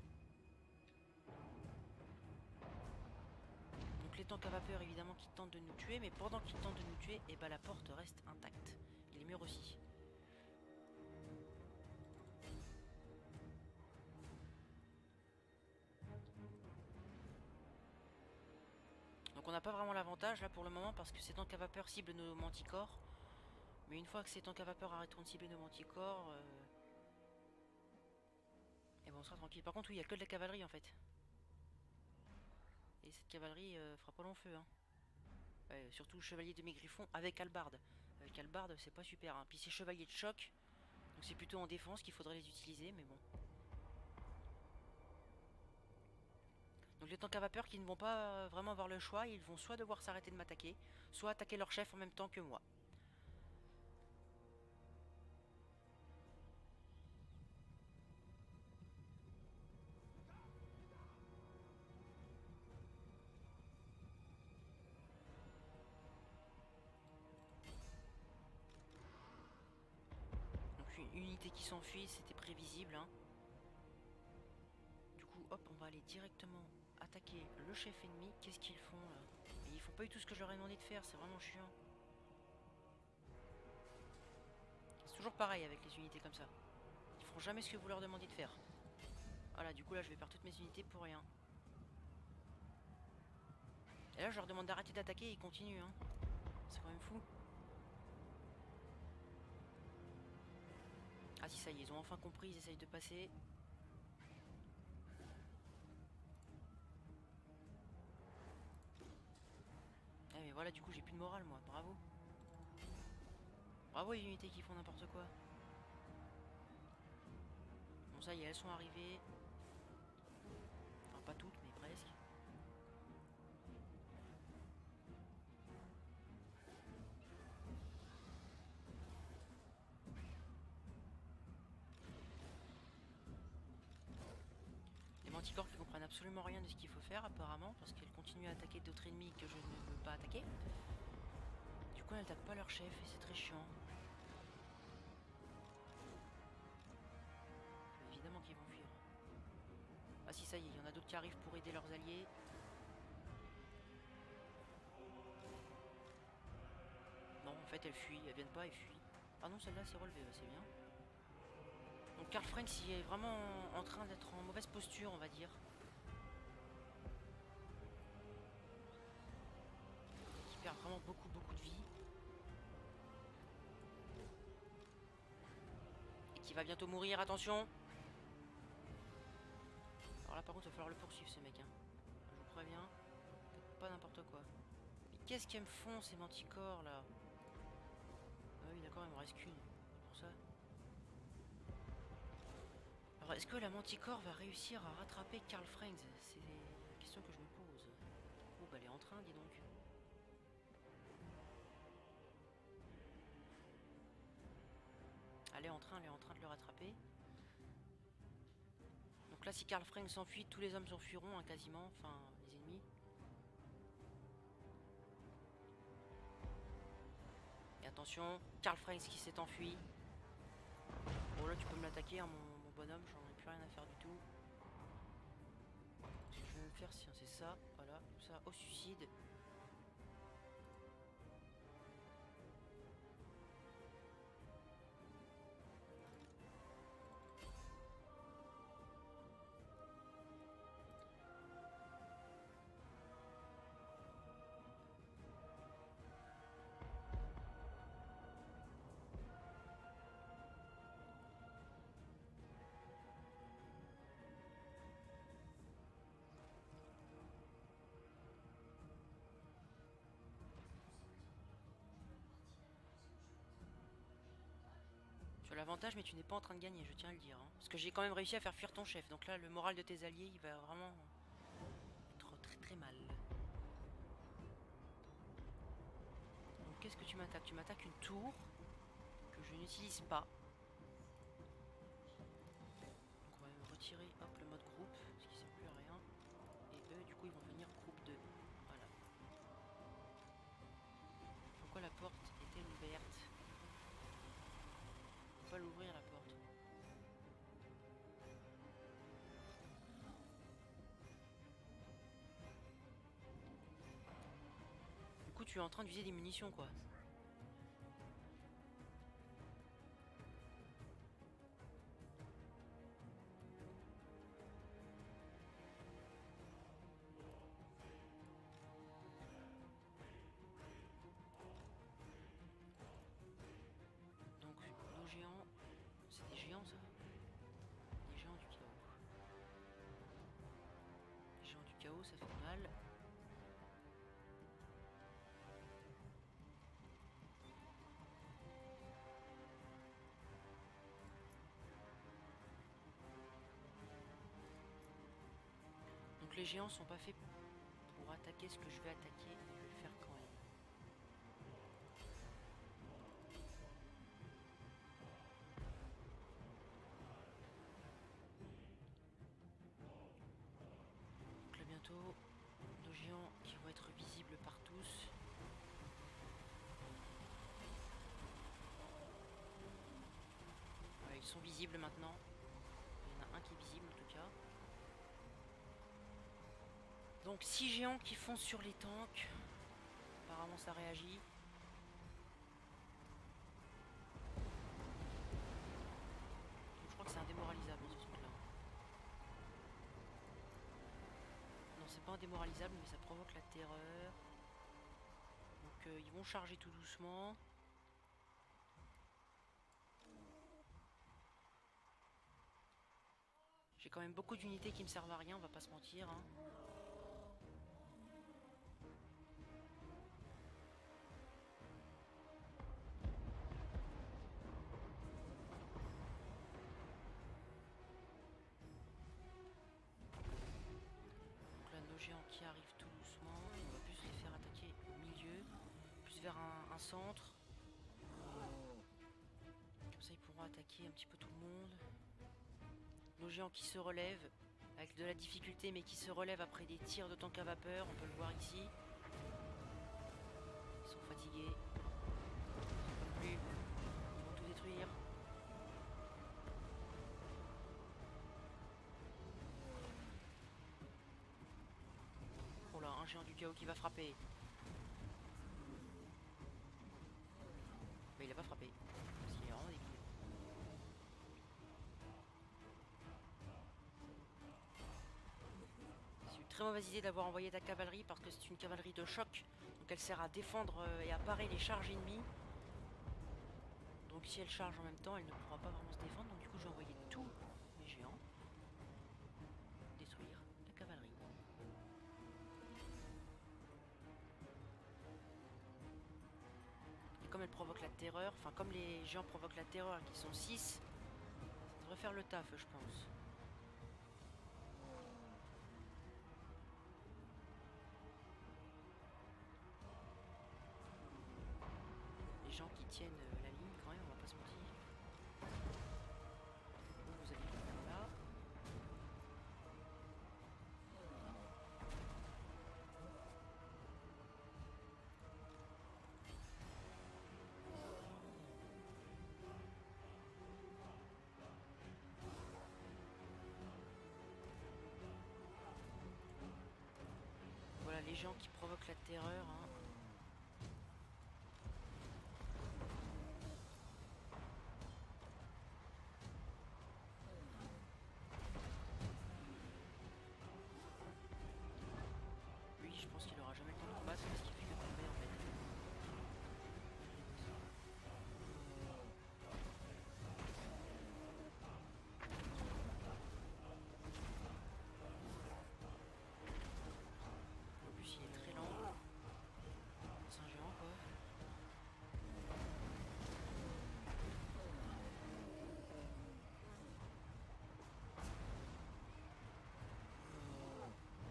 Speaker 1: Donc les tanks à vapeur évidemment qui tentent de nous tuer, mais pendant qu'ils tentent de nous tuer, et bah la porte reste intacte. Et les murs aussi. Donc on n'a pas vraiment l'avantage là pour le moment parce que ces tanks à vapeur ciblent nos manticores. Mais une fois que ces tanks à vapeur arrêteront de cibler nos manticores, on sera tranquille. Par contre, oui, il n'y a que de la cavalerie en fait. Et cette cavalerie fera pas long feu. Hein. Surtout le chevalier de mes griffons avec hallebarde. Avec hallebarde, c'est pas super. Hein. Puis c'est chevalier de choc. Donc c'est plutôt en défense qu'il faudrait les utiliser, mais bon. Donc les tanks à vapeur qui ne vont pas vraiment avoir le choix, ils vont soit devoir s'arrêter de m'attaquer, soit attaquer leur chef en même temps que moi. Donc une unité qui s'enfuit, c'était prévisible. Hein. Du coup, hop, on va aller directement attaquer le chef ennemi. Qu'est-ce qu'ils font là? Et ils font pas du tout ce que je leur ai demandé de faire, c'est vraiment chiant. C'est toujours pareil avec les unités comme ça. Ils feront jamais ce que vous leur demandez de faire. Voilà, du coup là je vais perdre toutes mes unités pour rien. Et là je leur demande d'arrêter d'attaquer et ils continuent. Hein. C'est quand même fou. Ah si, ça y est, ils ont enfin compris, ils essayent de passer. Ah mais voilà, du coup j'ai plus de morale moi, bravo. Bravo les unités qui font n'importe quoi. Bon ça y est, elles sont arrivées. Enfin pas toutes, mais presque. Les manticores qui comprennent absolument rien de ce qu'il faut faire apparemment, parce qu'elles continuent à attaquer d'autres ennemis que je ne veux pas attaquer. Du coup elles n'attaquent pas leur chef et c'est très chiant. Évidemment qu'ils vont fuir. Ah si, ça y est, il y en a d'autres qui arrivent pour aider leurs alliés. Non, en fait elles fuient, elles viennent pas, elles fuient. Ah non, celle-là s'est relevée, bah, c'est bien. Donc Karl Franks il est vraiment en train d'être en mauvaise posture, on va dire. Il perd vraiment beaucoup de vie. Et qui va bientôt mourir, attention. Alors là par contre il va falloir le poursuivre ce mec. Hein. Je vous préviens. Pas n'importe quoi. Mais qu'est-ce qu'elles me font ces manticores là? Ah oui d'accord, il me reste qu'une. Pour ça. Alors est-ce que la manticore va réussir à rattraper Karl Franks? C'est la question que je me pose. Oh bah elle est en train, dis donc. Elle est en train de le rattraper. Donc là si Karl Franks s'enfuit, tous les hommes s'enfuiront hein, quasiment, enfin les ennemis. Et attention, Karl Franks qui s'est enfui. Bon là tu peux me l'attaquer hein, mon bonhomme, j'en ai plus rien à faire du tout. Ce que je vais me faire, c'est ça, voilà, ça au suicide. Tu as l'avantage mais tu n'es pas en train de gagner, je tiens à le dire. Hein. Parce que j'ai quand même réussi à faire fuir ton chef. Donc là le moral de tes alliés il va vraiment être très mal. Donc qu'est-ce que tu m'attaques? Tu m'attaques une tour que je n'utilise pas. Donc on va même retirer hop, le mode groupe, parce qu'il ne sert plus à rien. Et eux du coup ils vont venir groupe 2. Voilà. Pourquoi la porte est-elle ouverte? Faut pas l'ouvrir la porte. Du coup tu es en train d'user des munitions quoi. Donc nos géants, c'est des géants ça? Des géants du chaos. ça fait mal. Donc les géants sont pas faits pour attaquer ce que je vais attaquer, mais je vais le faire quand même. Donc là bientôt, nos géants qui vont être visibles par tous. Ouais, ils sont visibles maintenant. Il y en a un qui est visible en tout cas. Donc 6 géants qui foncent sur les tanks. Apparemment ça réagit. Donc, je crois que c'est indémoralisable ce truc là. Non, c'est pas indémoralisable mais ça provoque la terreur. Donc ils vont charger tout doucement. J'ai quand même beaucoup d'unités qui me servent à rien, on va pas se mentir, hein. Donc là, nos géants qui arrivent tout doucement, on va plus les faire attaquer au milieu, plus vers un centre. Comme ça, ils pourront attaquer un petit peu tout le monde. Nos géants qui se relèvent, avec de la difficulté, mais qui se relèvent après des tirs de tank à vapeur, on peut le voir ici. Ils sont fatigués. Ils ne peuvent plus. Ils vont tout détruire. Oh là, un géant du chaos qui va frapper. Mais il a pas frappé. Parce qu'il est vraiment débile. C'est une très mauvaise idée d'avoir envoyé ta cavalerie parce que c'est une cavalerie de choc. Donc elle sert à défendre et à parer les charges ennemies. Donc si elle charge en même temps, elle ne pourra pas vraiment se défendre. Donc du coup, je vais envoyer tous mes géants détruire la cavalerie. Et comme elle provoque la terreur, enfin comme les géants provoquent la terreur et qu'ils sont 6, ça devrait faire le taf, je pense. Les gens qui tiennent la ligne quand même, on va pas se mentir. Vous allez le faire là. Voilà les gens qui provoquent la terreur, hein. Lui, je pense qu'il aura jamais le temps de combattre parce qu'il fait que tomber en fait. En plus, il est très lent. C'est un géant quoi.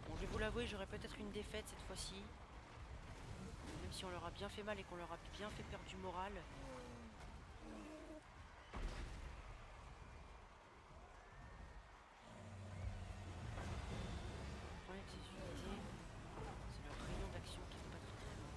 Speaker 1: Bon, je vais vous l'avouer, j'aurais peut-être une défaite cette fois-ci. Même si on leur a bien fait mal et qu'on leur a bien fait perdre du moral. Le problème de ces unités, c'est leur rayon d'action qui est pas très très long.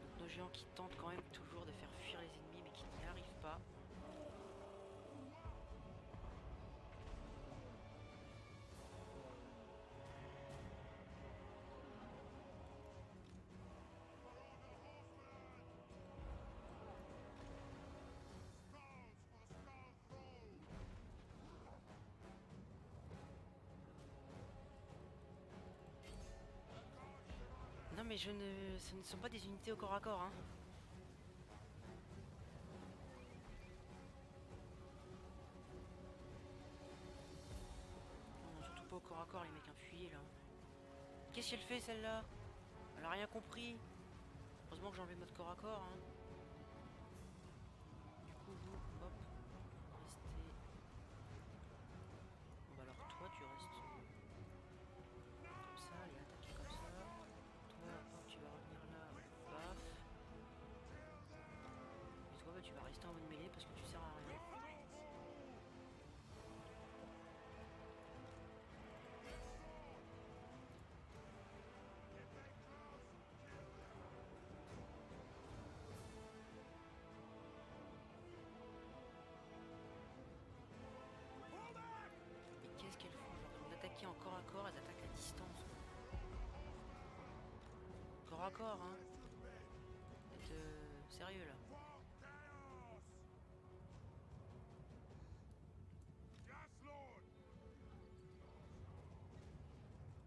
Speaker 1: Donc, nos géants qui tentent quand même toujours de faire fuir les ennemis mais qui n'y arrivent pas. mais ce ne sont pas des unités au corps à corps, hein. Non, surtout pas au corps à corps, les mecs, fuyez là. Qu'est-ce qu'elle fait celle-là? Elle a rien compris. Heureusement que j'ai enlevé mode corps à corps, hein. Du coup, vous, hop, restez. Bon bah alors toi, tu restes comme ça, allez, attaquer comme ça. Toi, hop, tu vas revenir là, paf. Et toi, bah, tu vas rester en mode mêlée parce que tu sers à rien. Mais qu'est-ce qu'elles font? Genre, d'attaquer en corps à corps, elles attaquent à distance. Corps à corps, hein. Vous êtes sérieux là?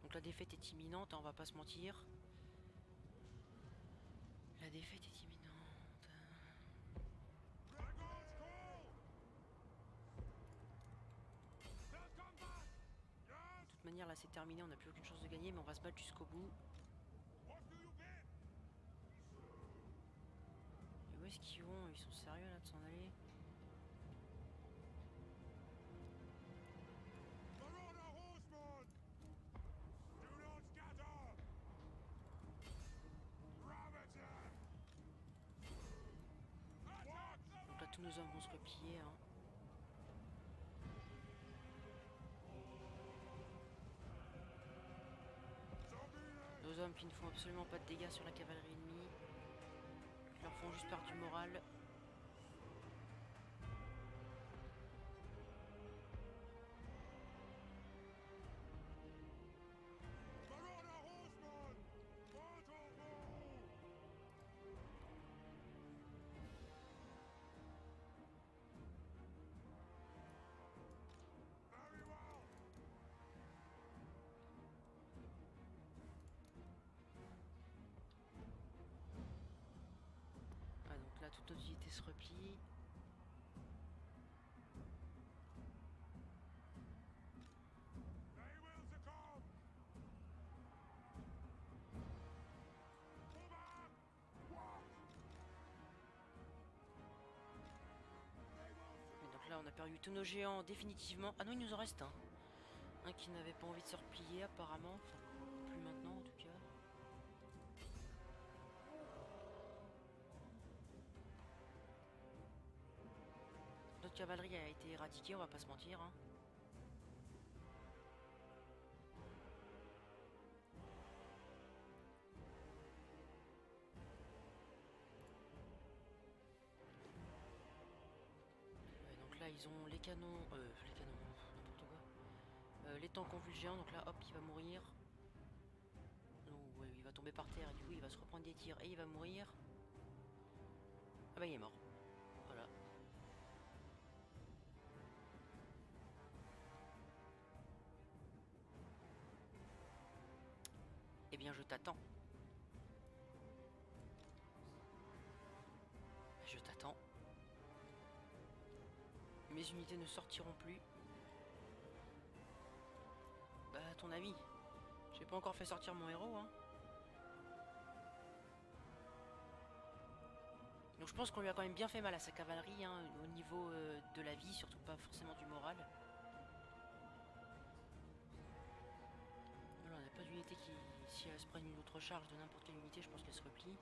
Speaker 1: Donc la défaite est imminente, hein, on va pas se mentir. La défaite est imminente. De toute manière, là c'est terminé, on n'a plus aucune chance de gagner, mais on va se battre jusqu'au bout. Et où est-ce qu'ils vont? Ils sont sérieux là de s'en aller? Donc là tous nos hommes vont se replier, hein. Nos hommes qui ne font absolument pas de dégâts sur la cavalerie ennemie, qui leur font juste perdre du moral. Ah, donc là toute notre unité se replie. Et donc là on a perdu tous nos géants définitivement. Ah non, il nous en reste un. Un qui n'avait pas envie de se replier apparemment. Enfin, plus maintenant en tout cas. Notre cavalerie a été éradiquée, on va pas se mentir, hein. Ouais, donc là ils ont les canons, n'importe quoi. Les tanks convulgents, donc là hop il va mourir. Ouais, il va tomber par terre et du coup il va se reprendre des tirs et il va mourir. Ah bah il est mort. Voilà. Eh bien je t'attends. Je t'attends. Mes unités ne sortiront plus. Bah à ton avis. J'ai pas encore fait sortir mon héros, hein. Donc je pense qu'on lui a quand même bien fait mal à sa cavalerie, hein, au niveau de la vie, surtout pas forcément du moral. Voilà, on n'a pas d'unité qui, si elle se prenne une autre charge de n'importe quelle unité, je pense qu'elle se replie.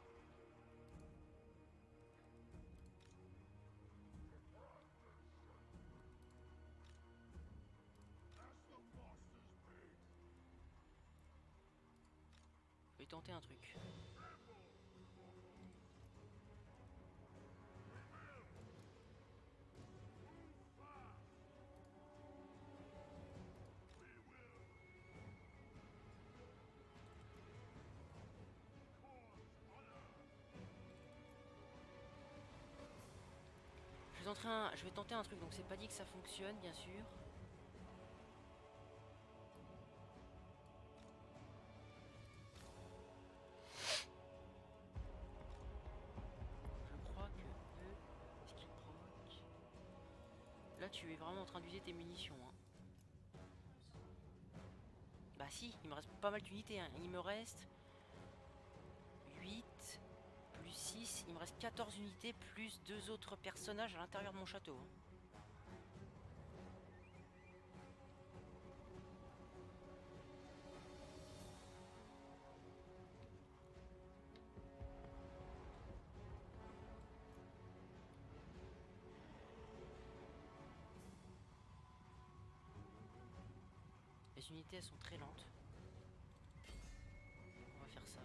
Speaker 1: Je vais tenter un truc. Je vais tenter un truc, donc c'est pas dit que ça fonctionne, bien sûr. Là, tu es vraiment en train d'user tes munitions. Hein. Bah si, il me reste pas mal d'unités. Hein. Il me reste 8 plus 6. Il me reste 14 unités plus 2 autres personnages à l'intérieur de mon château. Hein. Les unités, elles sont très lentes. On va faire ça.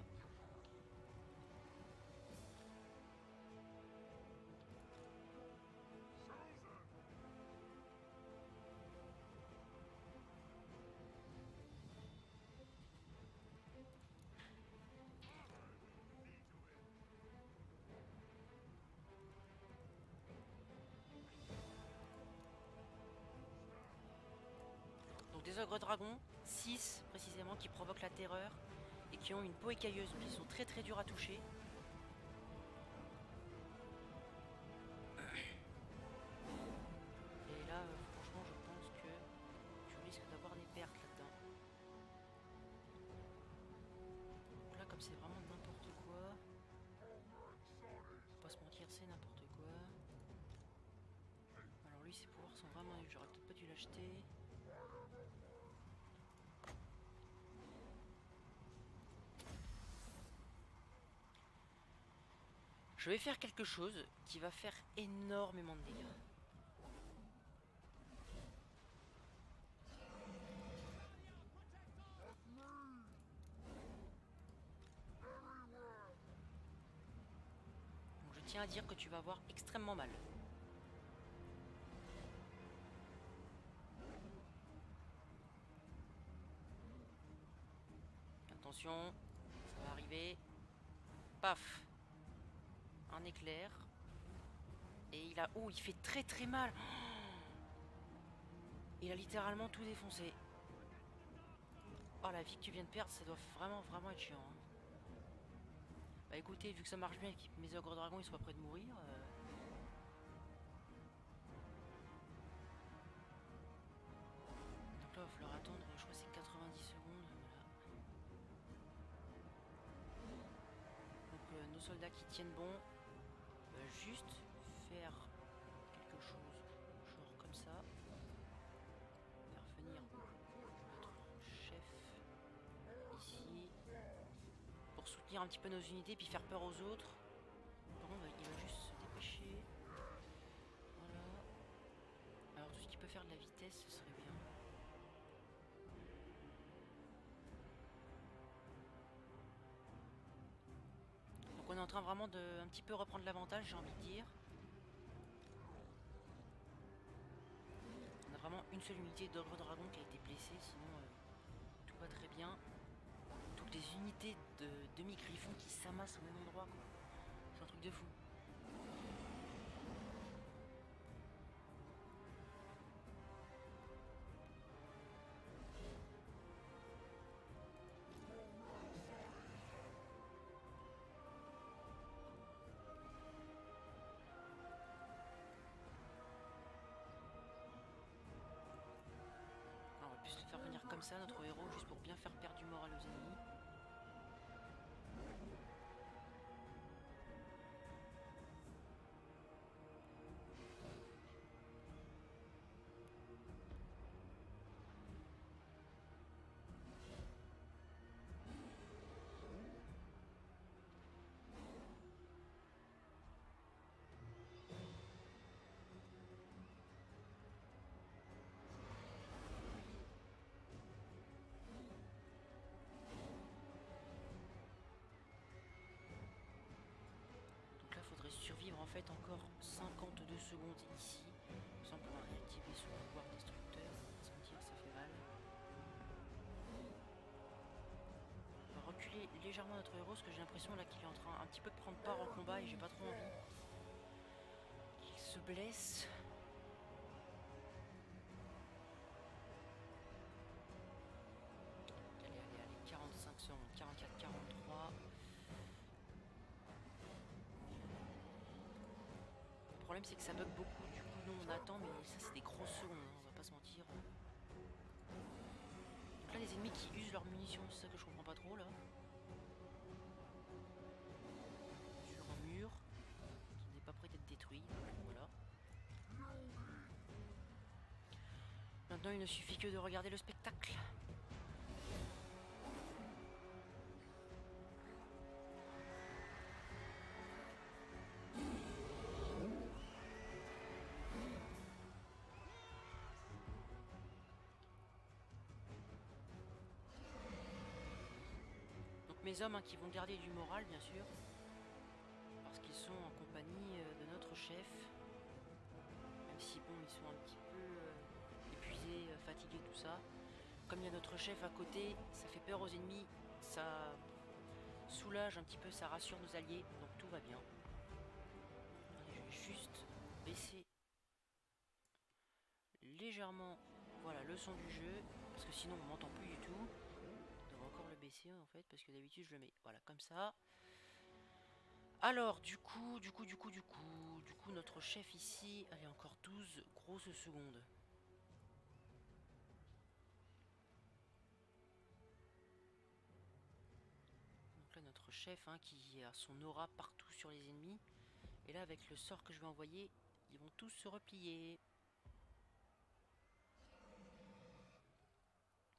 Speaker 1: Donc des ogres dragons, 6 précisément, qui provoquent la terreur et qui ont une peau écailleuse, donc ils sont très très durs à toucher. Et là, franchement, je pense que tu risques d'avoir des pertes là-dedans. Donc là, comme c'est vraiment n'importe quoi, faut pas se mentir, c'est n'importe quoi. Alors lui, ses pouvoirs sont vraiment nuls, j'aurais peut-être pas dû l'acheter. Je vais faire quelque chose qui va faire énormément de dégâts. Donc je tiens à dire que tu vas avoir extrêmement mal. Attention, ça va arriver. Paf! Un éclair. Et il a... Oh, il fait très très mal. Il a littéralement tout défoncé. Oh, la vie que tu viens de perdre, ça doit vraiment vraiment être chiant. Hein. Bah écoutez, vu que ça marche bien et que mes ogres dragons ils soient près de mourir... Donc là, il va falloir attendre, je crois que c'est 90 secondes. Voilà. Donc nos soldats qui tiennent bon, juste faire quelque chose, genre comme ça. Faire venir notre chef ici pour soutenir un petit peu nos unités puis faire peur aux autres. Par contre, il va juste se dépêcher. Voilà. Alors tout ce qui peut faire de la vitesse, ce serait bien. Donc on est en train vraiment de un petit peu reprendre l'avantage, j'ai envie de dire. On a vraiment une seule unité d'ogre dragon qui a été blessée, sinon tout va très bien. Toutes les unités de demi-griffons qui s'amassent au même endroit, quoi. C'est un truc de fou. Alors, on va plus le faire venir comme ça, notre héros, juste pour bien faire perdre du moral aux ennemis. Donc là, il faudrait survivre en fait encore 52 secondes ici. Sans pouvoir réactiver son pouvoir destructeur. On va se mentir, ça fait mal. On va reculer légèrement notre héros parce que j'ai l'impression là qu'il est en train un petit peu de prendre part au combat et j'ai pas trop envie qu'il se blesse. Allez, 45 secondes, 44, 43. Le problème c'est que ça bug beaucoup, du coup non on attend, mais ça c'est des grosses secondes, hein, on va pas se mentir. Donc là les ennemis qui usent leurs munitions, c'est ça que je comprends pas trop là. Sur un mur qui n'est pas prêt d'être détruit, donc voilà. Maintenant il ne suffit que de regarder le spectacle. Donc mes hommes hein, qui vont garder du moral bien sûr. Parce qu'ils sont en compagnie de notre chef. Même si bon ils sont un petit peu épuisés, fatigués, tout ça. Comme il y a notre chef à côté, ça fait peur aux ennemis, ça soulage un petit peu, ça rassure nos alliés, donc tout va bien. Je vais juste baisser légèrement, voilà, le son du jeu, parce que sinon on m'entend plus du tout. Je devrais encore le baisser en fait, parce que d'habitude je le mets, voilà, comme ça. Alors, du coup, notre chef ici, allez, encore 12 grosses secondes. Donc là, notre chef hein, qui a son aura partout sur les ennemis. Et là, avec le sort que je vais envoyer, ils vont tous se replier.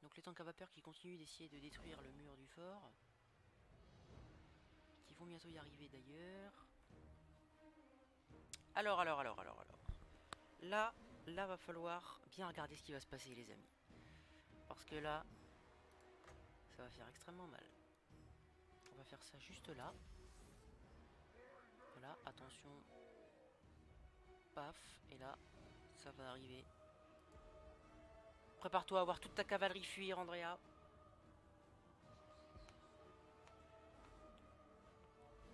Speaker 1: Donc les tanks à vapeur qui continuent d'essayer de détruire le mur du fort. Qui vont bientôt y arriver d'ailleurs. Alors. Là, va falloir bien regarder ce qui va se passer les amis. Parce que là, ça va faire extrêmement mal. On va faire ça juste là. Voilà, attention. Paf, et là, ça va arriver. Prépare-toi à voir toute ta cavalerie fuir, Andrea.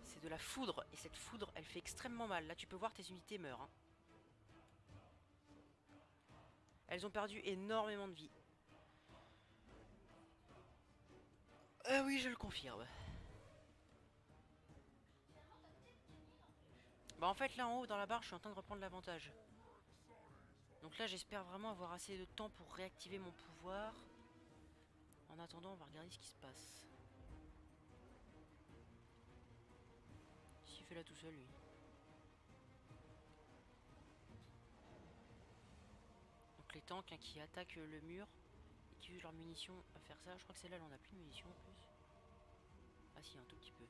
Speaker 1: C'est de la foudre, et cette foudre, elle fait extrêmement mal. Là, tu peux voir tes unités meurent. Hein. Elles ont perdu énormément de vie. Oui, je le confirme. Bah en fait, là en haut, dans la barre, je suis en train de reprendre l'avantage. Donc là, j'espère vraiment avoir assez de temps pour réactiver mon pouvoir. En attendant, on va regarder ce qui se passe. S'il fait là tout seul, lui. Donc les tanks hein, qui attaquent le mur et qui usent leurs munitions à faire ça. Je crois que c'est là, on a plus de munitions en plus. Ah si, un tout petit peu.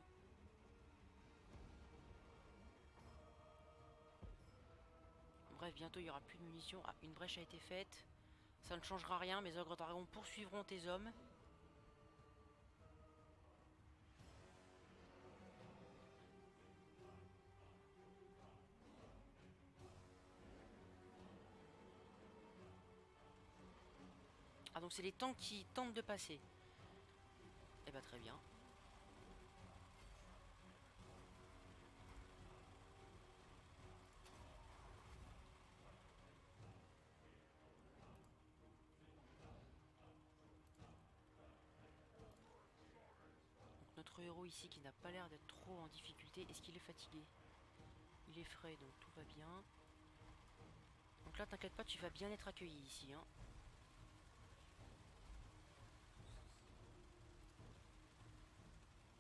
Speaker 1: Bref, bientôt il n'y aura plus de munitions. Ah, une brèche a été faite. Ça ne changera rien, mes ogres dragons poursuivront tes hommes. Ah donc c'est les tanks qui tentent de passer. Eh bah très bien. Donc notre héros ici qui n'a pas l'air d'être trop en difficulté. Est-ce qu'il est fatigué? Il est frais donc tout va bien. Donc là t'inquiète pas, tu vas bien être accueilli ici hein.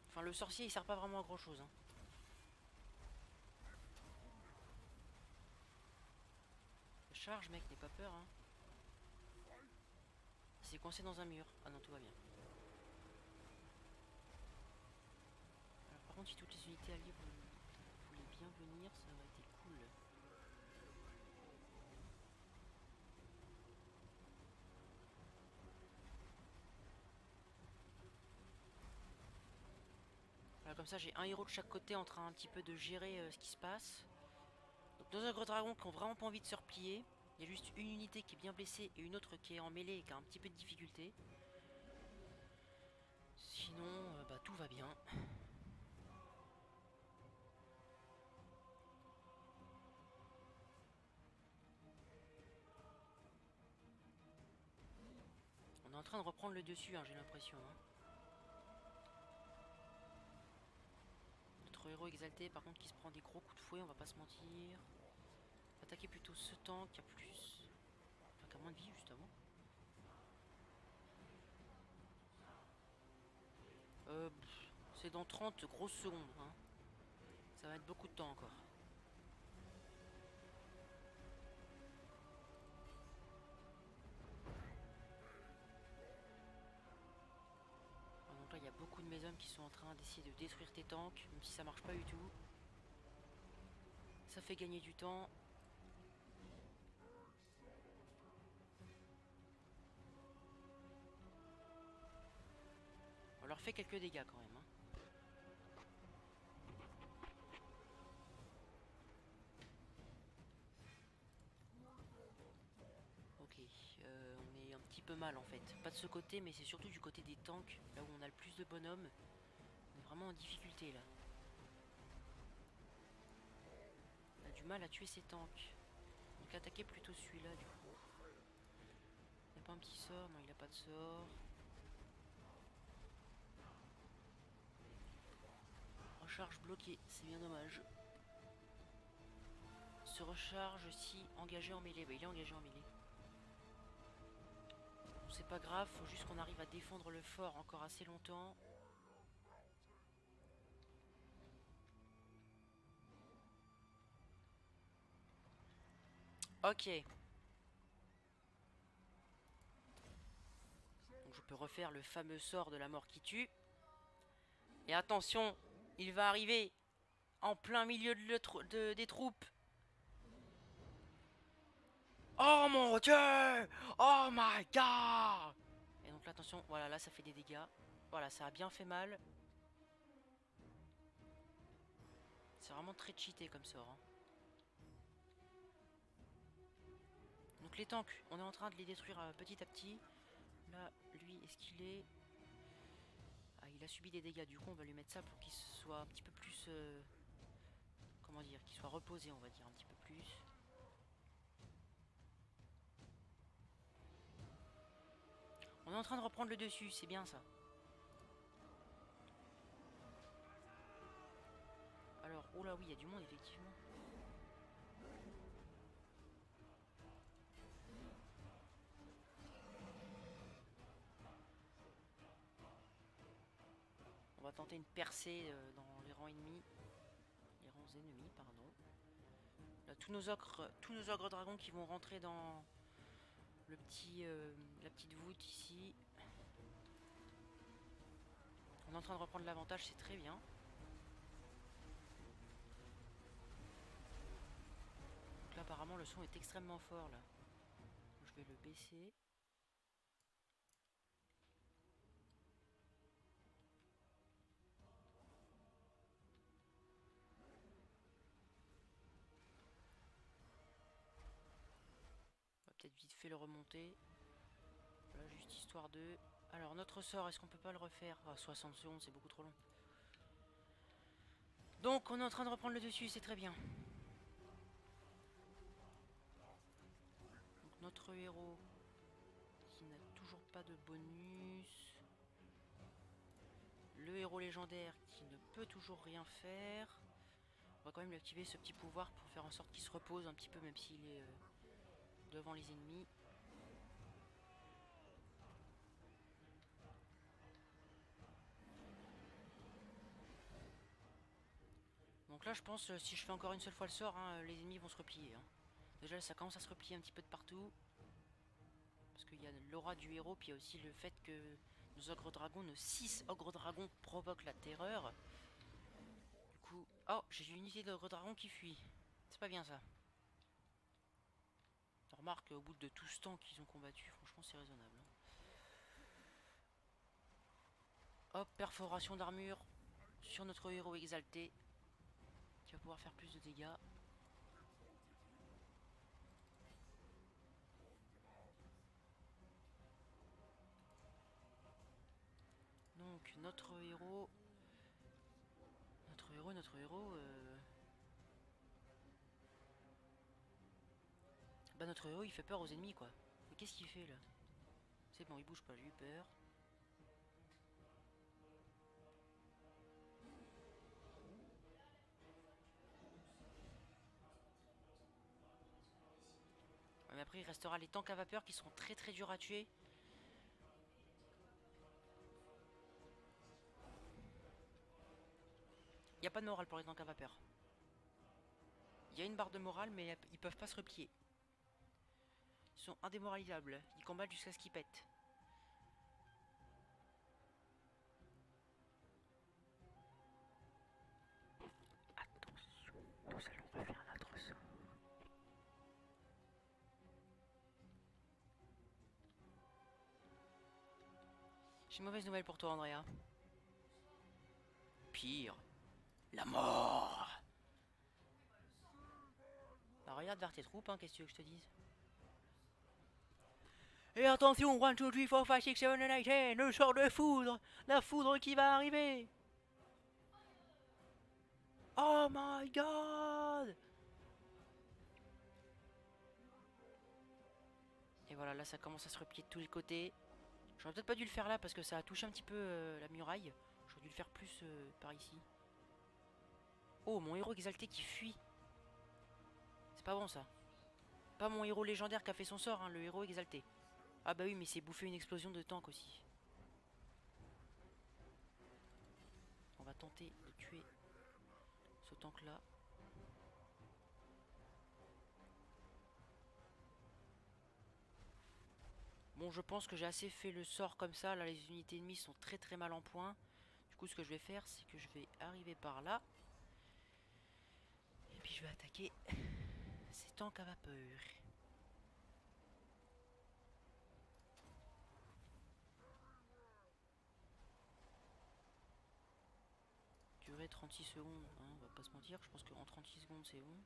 Speaker 1: Enfin le sorcier il sert pas vraiment à grand chose hein. Charge mec, n'aie pas peur hein. C'est coincé dans un mur. Ah non tout va bien. Alors par contre si toutes les unités alliées voulaient bien venir, ça aurait été cool. Voilà, comme ça j'ai un héros de chaque côté en train un petit peu de gérer ce qui se passe. Donc deux ogres dragons qui ont vraiment pas envie de se replier. Il y a juste une unité qui est bien blessée et une autre qui est en mêlée et qui a un petit peu de difficulté. Sinon, bah tout va bien. On est en train de reprendre le dessus, hein, j'ai l'impression. Hein. Notre héros exalté, par contre, qui se prend des gros coups de fouet, on va pas se mentir. attaquer plutôt ce tank qui a plus... Enfin, qui a moins de vie justement. C'est dans 30 grosses secondes. Hein. Ça va être beaucoup de temps encore. Donc là, il y a beaucoup de mes hommes qui sont en train d'essayer de détruire tes tanks, même si ça marche pas du tout. Ça fait gagner du temps. On leur fait quelques dégâts quand même. Hein. Ok, on est un petit peu mal en fait. Pas de ce côté, mais c'est surtout du côté des tanks, là où on a le plus de bonhommes. On est vraiment en difficulté là. On a du mal à tuer ces tanks. Donc attaquer plutôt celui-là du coup. Il n'y a pas un petit sort? Non, il n'a pas de sort. Recharge bloquée, c'est bien dommage. Se recharge si engagé en mêlée. Bah, il est engagé en mêlée. C'est pas grave, faut juste qu'on arrive à défendre le fort encore assez longtemps. Ok. Donc je peux refaire le fameux sort de la mort qui tue. Et attention, il va arriver en plein milieu des troupes. Oh mon dieu! Oh my god! Et donc là, attention, voilà, là ça fait des dégâts. Voilà, ça a bien fait mal. C'est vraiment très cheaté comme sort. Hein. Donc les tanks, on est en train de les détruire petit à petit. Là, lui, est-ce qu'il est... Ah, il a subi des dégâts, du coup on va lui mettre ça pour qu'il soit un petit peu plus... comment dire? Qu'il soit reposé, on va dire, un petit peu plus. On est en train de reprendre le dessus, c'est bien ça. Alors, oh là oui, il y a du monde effectivement. On va tenter une percée dans les rangs ennemis. Les rangs ennemis, pardon. Là, tous nos ogres dragons qui vont rentrer dans le petit, la petite voûte ici. On est en train de reprendre l'avantage, c'est très bien. Donc là, apparemment, le son est extrêmement fort là. Je vais le baisser. On va peut-être vite fait le remonter. Voilà, juste histoire de... Alors, notre sort, est-ce qu'on peut pas le refaire? Ah, 60 secondes, c'est beaucoup trop long. Donc, on est en train de reprendre le dessus, c'est très bien. Donc, notre héros, qui n'a toujours pas de bonus. Le héros légendaire, qui ne peut toujours rien faire. On va quand même lui activer ce petit pouvoir pour faire en sorte qu'il se repose un petit peu, même s'il est devant les ennemis. Donc là, je pense, si je fais encore une seule fois le sort, hein, les ennemis vont se replier. Hein. Déjà, ça commence à se replier un petit peu de partout. Parce qu'il y a l'aura du héros, puis il y a aussi le fait que nos ogres dragons, nos 6 ogres dragons provoquent la terreur. Du coup... Oh, j'ai une unité d'ogres dragons qui fuit. C'est pas bien ça. On remarque au bout de tout ce temps qu'ils ont combattu, franchement c'est raisonnable. Hop, perforation d'armure sur notre héros exalté. Qui va pouvoir faire plus de dégâts. Donc notre héros... Notre héros... Bah notre héros il fait peur aux ennemis quoi. Mais qu'est-ce qu'il fait là? C'est bon, il bouge pas, j'ai eu peur. Après il restera les tanks à vapeur qui seront très très durs à tuer. Il n'y a pas de morale pour les tanks à vapeur. Il y a une barre de morale mais ils peuvent pas se replier. Ils sont indémoralisables. Ils combattent jusqu'à ce qu'ils pètent. Attention, nous allons refaire notre saut. J'ai une mauvaise nouvelle pour toi, Andrea. Pire, la mort. Bah regarde vers tes troupes, hein, qu'est-ce que tu veux que je te dise? Et attention, 1, 2, 3, 4, 5, 6, 7, 8, 10, le sort de foudre. La foudre qui va arriver. Oh my god. Et voilà, là ça commence à se replier de tous les côtés. J'aurais peut-être pas dû le faire là parce que ça a touché un petit peu la muraille. J'aurais dû le faire plus par ici. Oh, mon héros exalté qui fuit. C'est pas bon ça. Pas mon héros légendaire qui a fait son sort, hein, le héros exalté. Ah bah oui, mais c'est bouffé une explosion de tank aussi. On va tenter de tuer ce tank là. Bon, je pense que j'ai assez fait le sort comme ça. Là, les unités ennemies sont très très mal en point. Du coup, ce que je vais faire, c'est que je vais arriver par là. Et puis je vais attaquer ces tanks à vapeur. Durée 36 secondes, hein, on va pas se mentir. Je pense qu'en 36 secondes, c'est bon.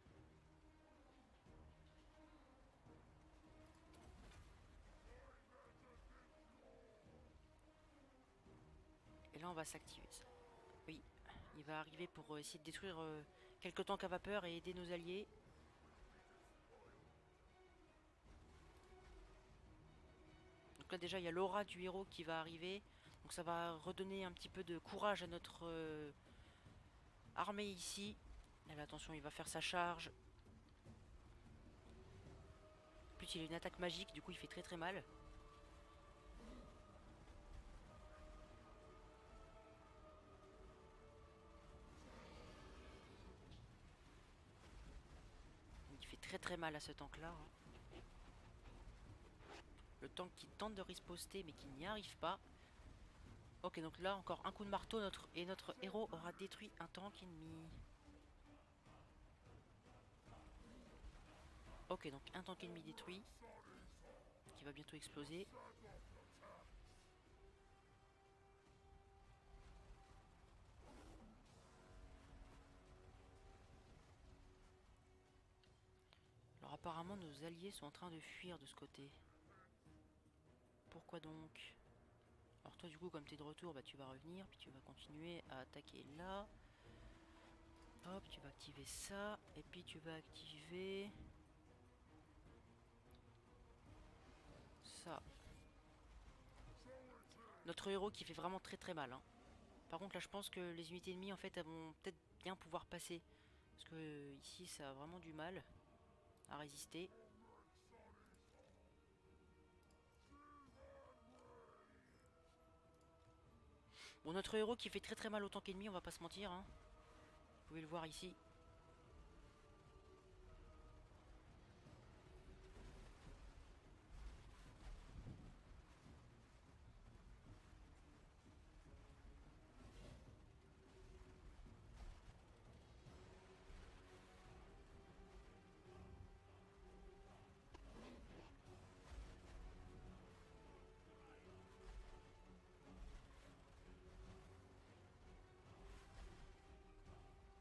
Speaker 1: Et là, on va s'activer ça. Oui, il va arriver pour essayer de détruire quelques tanks à vapeur et aider nos alliés. Donc là déjà il y a l'aura du héros qui va arriver. Donc ça va redonner un petit peu de courage à notre armée ici. Là, attention, il va faire sa charge. En plus il a une attaque magique, du coup il fait très très mal. Donc, il fait très très mal à ce tank là. Le tank qui tente de riposter mais qui n'y arrive pas. Ok, donc là encore un coup de marteau et notre héros aura détruit un tank ennemi. Ok, donc un tank ennemi détruit. Qui va bientôt exploser. Alors apparemment nos alliés sont en train de fuir de ce côté. Pourquoi donc? Alors toi du coup comme tu es de retour, bah, tu vas revenir, puis tu vas continuer à attaquer là. Hop, tu vas activer ça, et puis tu vas activer ça. Notre héros qui fait vraiment très très mal, hein. Par contre là je pense que les unités ennemies en fait elles vont peut-être bien pouvoir passer. Parce que ici ça a vraiment du mal à résister. Bon, notre héros qui fait très très mal au tank ennemi, on va pas se mentir, hein. Vous pouvez le voir ici.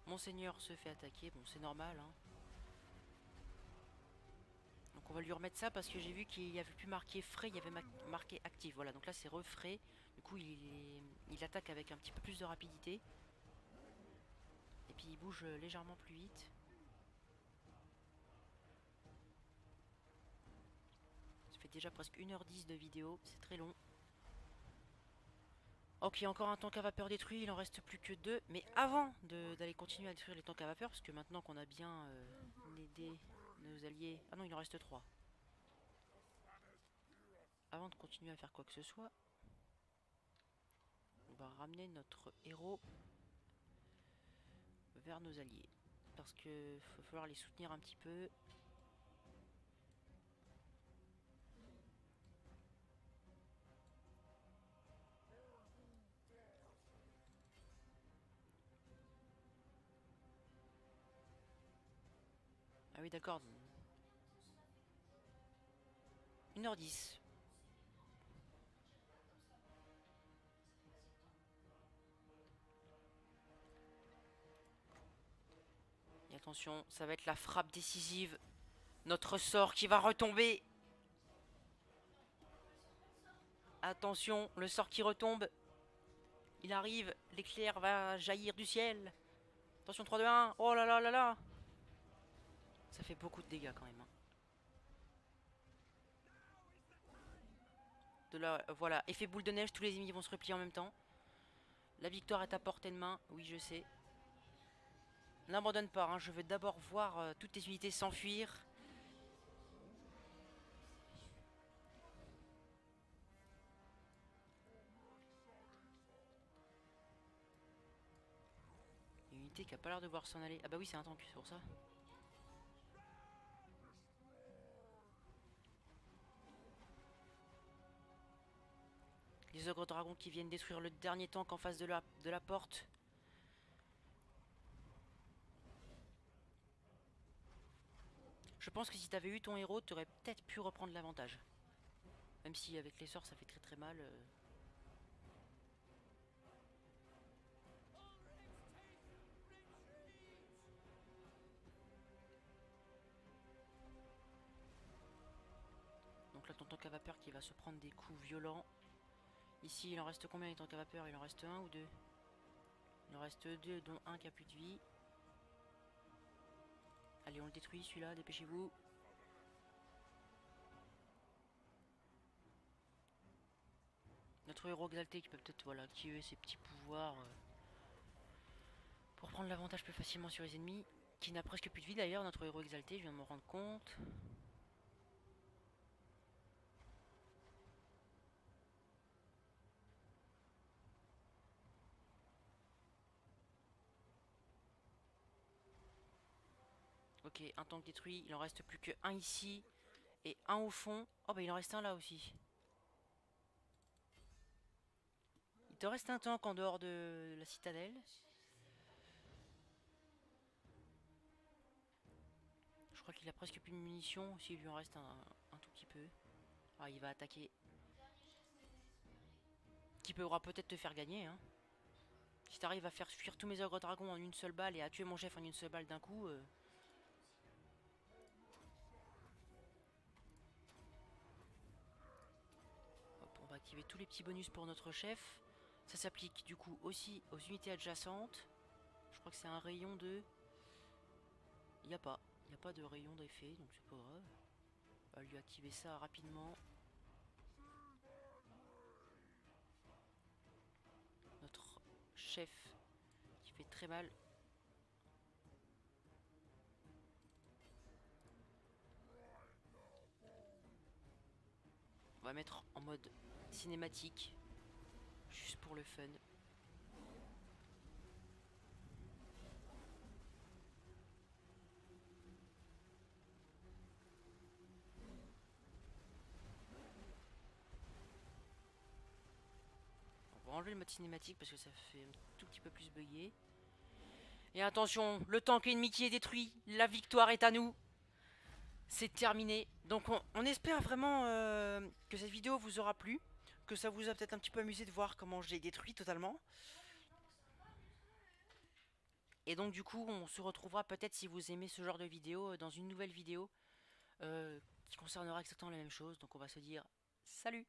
Speaker 1: Monseigneur se fait attaquer, bon c'est normal, hein. Donc on va lui remettre ça parce que j'ai vu qu'il y avait plus marqué frais, il y avait marqué actif. Voilà, donc là c'est refrais. Du coup il attaque avec un petit peu plus de rapidité. Et puis il bouge légèrement plus vite. Ça fait déjà presque 1h10 de vidéo, c'est très long. Ok, encore un tank à vapeur détruit, il en reste plus que 2. Mais avant d'aller continuer à détruire les tanks à vapeur, parce que maintenant qu'on a bien aidé nos alliés... Ah non, il en reste 3. avant de continuer à faire quoi que ce soit, on va ramener notre héros vers nos alliés. Parce que va falloir les soutenir un petit peu. Ah oui d'accord. 1h10. Et attention, ça va être la frappe décisive. Notre sort qui va retomber. Attention, le sort qui retombe. Il arrive, l'éclair va jaillir du ciel. Attention, 3, 2, 1. Oh là là là là. Ça fait beaucoup de dégâts quand même. Hein. De là, voilà, effet boule de neige, tous les ennemis vont se replier en même temps. La victoire est à portée de main, oui je sais. N'abandonne pas, hein. Je veux d'abord voir toutes tes unités s'enfuir. Une unité qui a pas l'air de voir s'en aller. Ah bah oui c'est un tank, c'est pour ça. Les ogres dragons qui viennent détruire le dernier tank en face de la porte. Je pense que si t'avais eu ton héros, t'aurais peut-être pu reprendre l'avantage. Même si avec les sorts ça fait très très mal. Donc là ton tank à vapeur qui va se prendre des coups violents. Ici il en reste combien les tanks à vapeur? Il en reste un ou deux? Il en reste deux dont un qui a plus de vie. Allez on le détruit celui-là, dépêchez-vous. Notre héros exalté qui peut peut-être voilà, activer ses petits pouvoirs pour prendre l'avantage plus facilement sur les ennemis. Qui n'a presque plus de vie d'ailleurs, notre héros exalté, je viens de m'en rendre compte. Ok, un tank détruit, il en reste plus que un ici et un au fond. Oh bah il en reste un là aussi. Il te reste un tank en dehors de la citadelle. Je crois qu'il a presque plus de munitions, s'il lui en reste un tout petit peu. Ah il va attaquer. Qui pourra peut-être te faire gagner hein. Si t'arrives à faire fuir tous mes ogres dragons en une seule balle et à tuer mon chef en une seule balle d'un coup... Hop, on va activer tous les petits bonus pour notre chef. Ça s'applique du coup aussi aux unités adjacentes. Je crois que c'est un rayon de... Il n'y a pas. Il n'y a pas de rayon d'effet, donc c'est pas grave. On va lui activer ça rapidement. Notre chef qui fait très mal. On va mettre en mode cinématique. Juste pour le fun. On va enlever le mode cinématique parce que ça fait un tout petit peu plus bugger. Et attention, le tank ennemi qui est détruit. La victoire est à nous. C'est terminé. Donc on espère vraiment que cette vidéo vous aura plu. Que ça vous a peut-être un petit peu amusé de voir comment j'ai détruit totalement. Et donc du coup on se retrouvera peut-être si vous aimez ce genre de vidéo dans une nouvelle vidéo qui concernera exactement la même chose. Donc on va se dire salut.